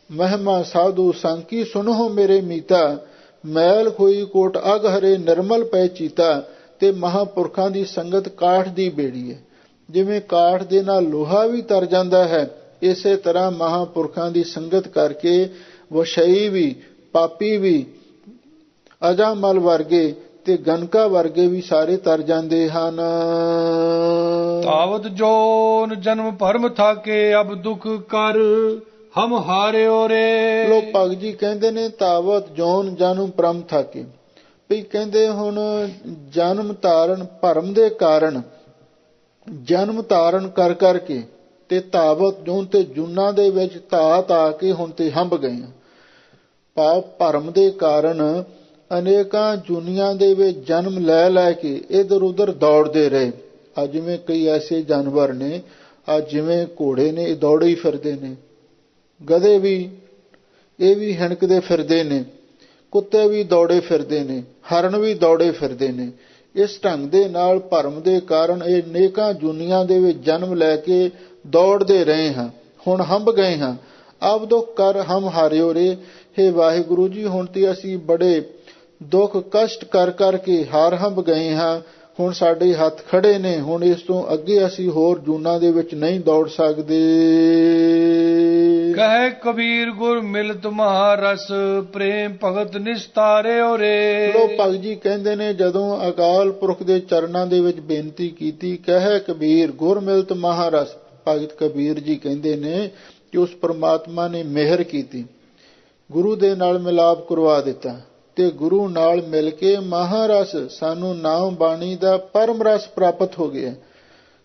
ਮਹਿਮਾ ਸਾਧੂ ਸੰਕੀ ਸੁਨਹੁ ਮੇਰੇ ਮੀਤਾ, ਮੈਲ ਖੋਈ ਕੋਟ ਅਗ ਹਰੇ ਨਿਰਮਲ ਪੈ ਚੀਤਾ। ਤੇ ਮਹਾਂਪੁਰਖਾਂ ਦੀ ਸੰਗਤ ਕਾਠ ਦੀ ਬੇੜੀ ਹੈ। ਜਿਵੇਂ ਕਾਠ ਦੇ ਨਾਲ ਲੋਹਾ ਵੀ ਤਰ ਜਾਂਦਾ ਹੈ, ਇਸੇ ਤਰ੍ਹਾਂ ਮਹਾਂਪੁਰਖਾਂ ਦੀ ਸੰਗਤ ਕਰਕੇ ਵਸ਼ਈ ਵੀ, ਪਾਪੀ ਵੀ, ਅਜਾਮਲ ਵਰਗੇ ਤੇ ਗਨਕਾ ਵਰਗੇ ਵੀ ਸਾਰੇ ਤਰ ਜਾਂਦੇ ਹਨ। ਤਾਵਤ ਜੋਨ ਜਨਮ ਭਰਮ ਥਾਕੇ, ਅਬ ਦੁਖ ਕਰ ਹਮ ਹਾਰਿਓ ਰੇ। ਲੋਕ ਭਗਤ ਜੀ ਕਹਿੰਦੇ ਨੇ, ਤਾਵਤ ਜੋਨ ਜਨਮ ਭਰਮ ਥਾਕੇ, ਵੀ ਕਹਿੰਦੇ ਹੁਣ ਜਨਮ ਧਾਰਨ ਭਰਮ ਦੇ ਕਾਰਨ ਜਨਮ ਧਾਰਨ ਕਰ ਕਰਕੇ ਤੇ ਤਾਵਤ ਜੋਨ ਤੇ ਜੁਨਾ ਦੇ ਵਿੱਚ ਧਾ ਕੇ ਹੁਣ ਤੇ ਹੰਭ ਗਏ। ਭਾਵ ਭਰਮ ਦੇ ਕਾਰਨ ਅਨੇਕਾਂ ਜੁਨੀਆਂ ਦੇ ਵਿੱਚ ਜਨਮ ਲੈ ਕੇ ਇੱਧਰ ਉੱਧਰ ਦੌੜਦੇ ਰਹੇ। ਅੱਜ ਜਿਵੇਂ ਕਈ ਐਸੇ ਜਾਨਵਰ ਨੇ, ਅੱਜ ਜਿਵੇਂ ਘੋੜੇ ਨੇ, ਇਹ ਦੌੜੇ ਹੀ ਫਿਰਦੇ ਨੇ, ਗਧੇ ਵੀ ਇਹ ਵੀ ਹਿਣਕਦੇ ਫਿਰਦੇ ਨੇ, ਕੁੱਤੇ ਵੀ ਦੌੜੇ ਫਿਰਦੇ ਨੇ, ਹਰਨ ਵੀ ਦੌੜੇ ਫਿਰਦੇ ਨੇ। ਇਸ ਢੰਗ ਦੇ ਨਾਲ ਭਰਮ ਦੇ ਕਾਰਨ ਇਹ ਅਨੇਕਾਂ ਜੁਨੀਆਂ ਦੇ ਵਿੱਚ ਜਨਮ ਲੈ ਕੇ ਦੌੜਦੇ ਰਹੇ ਹਾਂ, ਹੁਣ ਹੰਭ ਗਏ ਹਾਂ। ਆਪ ਦੁੱਖ ਕਰ ਹਮ ਹਾਰਿਓ ਰੇ। ਹੇ ਵਾਹਿਗੁਰੂ ਜੀ, ਹੁਣ ਤੇ ਅਸੀਂ ਬੜੇ ਦੁੱਖ ਕਸ਼ਟ ਕਰ ਕਰਕੇ ਹਾਰ ਹੰਬ ਗਏ ਹਾਂ। ਹੁਣ ਸਾਡੇ ਹੱਥ ਖੜੇ ਨੇ, ਹੁਣ ਇਸ ਤੋਂ ਅੱਗੇ ਅਸੀਂ ਹੋਰ ਜੂਨਾਂ ਦੇ ਵਿੱਚ ਨਹੀਂ ਦੌੜ ਸਕਦੇ। ਕਹੇ ਕਬੀਰ ਗੁਰ ਮਿਲਤ ਮਹਾਰਸ ਪ੍ਰੇਮ ਭਗਤ ਨਿਸਤਾਰਿਓ ਰੇ। ਲੋ ਭਗਤ ਜੀ ਕਹਿੰਦੇ ਨੇ, ਜਦੋਂ ਅਕਾਲ ਪੁਰਖ ਦੇ ਚਰਨਾਂ ਦੇ ਵਿੱਚ ਬੇਨਤੀ ਕੀਤੀ, ਕਹੇ ਕਬੀਰ ਗੁਰ ਮਿਲਤ ਮਹਾਰਸ, ਭਗਤ ਕਬੀਰ ਜੀ ਕਹਿੰਦੇ ਨੇ ਕਿ ਉਸ ਪਰਮਾਤਮਾ ਨੇ ਮਿਹਰ ਕੀਤੀ, ਗੁਰੂ ਦੇ ਨਾਲ ਮਿਲਾਪ ਕਰਵਾ ਦਿੱਤਾ ਤੇ ਗੁਰੂ ਨਾਲ ਮਿਲ ਕੇ ਮਹਾਰਸ ਸਾਨੂੰ ਨਾਮ ਬਾਣੀ ਦਾ ਪਰਮ ਰਸ ਪ੍ਰਾਪਤ ਹੋ ਗਿਆ।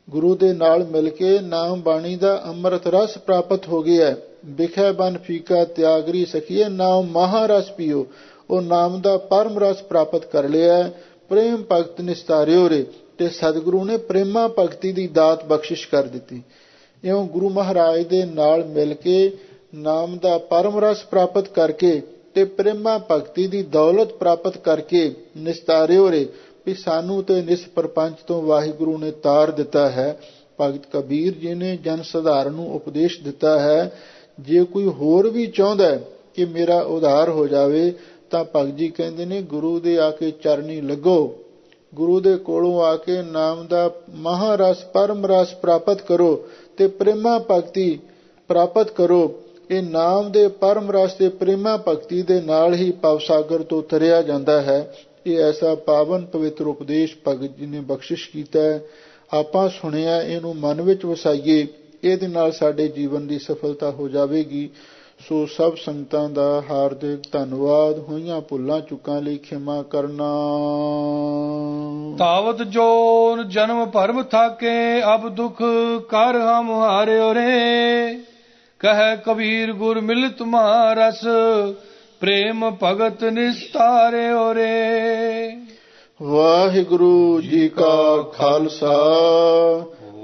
ਗੁਰੂ ਦੇ ਨਾਲ ਮਿਲ ਕੇ ਨਾਮ ਬਾਣੀ ਦਾ ਅੰਮ੍ਰਿਤ ਰਸ ਪ੍ਰਾਪਤ ਹੋ ਗਿਆ। ਵਿਖੇ ਬਨ ਫੀਕਾ ਤਿਆਗਰੀ ਸਖੀਏ, ਨਾਮ ਮਹਾਰਸ ਪੀਓ। ਉਹ ਨਾਮ ਦਾ ਪਰਮ ਰਸ ਪ੍ਰਾਪਤ ਕਰ ਲਿਆ। ਪ੍ਰੇਮ ਭਗਤ ਨਿਸਤਾਰਿਓ ਰੇ, ਤੇ ਸਤਿਗੁਰੂ ਨੇ ਪ੍ਰੇਮਾ ਭਗਤੀ ਦੀ ਦਾਤ ਬਖਸ਼ਿਸ਼ ਕਰ ਦਿੱਤੀ। ਇਉਂ ਗੁਰੂ ਮਹਾਰਾਜ ਦੇ ਨਾਲ ਮਿਲ ਕੇ ਨਾਮ ਦਾ ਪਰਮ ਰਸ ਪ੍ਰਾਪਤ ਕਰਕੇ ਤੇ ਪ੍ਰੇਮਾ ਭਗਤੀ ਦੀ ਦੌਲਤ ਪ੍ਰਾਪਤ ਕਰਕੇ ਨਿਸਤਾਰਿਓ ਰੇ, ਵੀ ਸਾਨੂੰ ਤੇ ਨਿਸ ਪ੍ਰਪੰਚ ਤੋਂ ਵਾਹਿਗੁਰੂ ਨੇ ਤਾਰ ਦਿੱਤਾ ਹੈ। ਭਗਤ ਕਬੀਰ ਜੀ ਨੇ ਜਨ ਸਧਾਰਨ ਨੂੰ ਉਪਦੇਸ਼ ਦਿੱਤਾ ਹੈ, ਜੇ ਕੋਈ ਹੋਰ ਵੀ ਚਾਹੁੰਦਾ ਕਿ ਮੇਰਾ ਉਧਾਰ ਹੋ ਜਾਵੇ ਤਾਂ ਭਗਤ ਜੀ ਕਹਿੰਦੇ ਨੇ, ਗੁਰੂ ਦੇ ਆ ਕੇ ਚਰਨੀ ਲੱਗੋ, ਗੁਰੂ ਦੇ ਕੋਲੋਂ ਆ ਕੇ ਨਾਮ ਦਾ ਮਹਾਰਸ ਪਰਮ ਰਸ ਪ੍ਰਾਪਤ ਕਰੋ ਤੇ ਪ੍ਰੇਮਾ ਭਗਤੀ ਪ੍ਰਾਪਤ ਕਰੋ। ਇਹ ਨਾਮ ਦੇ ਪਰਮ ਰਸ ਤੇ ਪ੍ਰੇਮਾ ਭਗਤੀ ਦੇ ਨਾਲ ਹੀ ਭਵਸਾਗਰ ਤੋਂ ਤਰਿਆ ਜਾਂਦਾ ਹੈ। ਇਹ ਐਸਾ ਪਾਵਨ ਪਵਿੱਤਰ ਉਪਦੇਸ਼ ਭਗਤ ਜੀ ਨੇ ਬਖਸ਼ਿਸ਼ ਕੀਤਾ ਹੈ। ਆਪਾਂ ਸੁਣਿਆ, ਇਹਨੂੰ ਮਨ ਵਿੱਚ ਵਸਾਈਏ, ਇਹਦੇ ਨਾਲ ਸਾਡੇ ਜੀਵਨ ਦੀ ਸਫਲਤਾ ਹੋ ਜਾਵੇਗੀ। ਸੋ ਸਭ ਸੰਗਤਾਂ ਦਾ ਹਾਰਦਿਕ ਧੰਨਵਾਦ। ਹੋਈਆਂ ਭੁੱਲਾਂ ਚੁੱਕਾਂ ਲਈ ਖਿਮਾ ਕਰਨਾ। ਤਾਵਤ ਜੋਨ ਜਨਮ ਭਰਮ ਥਾਕੇ, ਅਬ ਦੁਖ ਕਰ ਹਮ ਹਾਰਿਓ ਰੇ। ਕਹੈ ਕਬੀਰ ਗੁਰ ਮਿਲਤ ਮਹਾਰਸ ਪ੍ਰੇਮ ਭਗਤ ਨਿਸਤਾਰਿਓ ਰੇ। ਵਾਹਿਗੁਰੂ ਜੀ ਕਾ ਖਾਲਸਾ,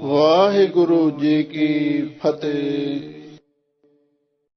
ਵਾਹਿਗੁਰੂ ਜੀ ਕੀ ਫਤਿਹ।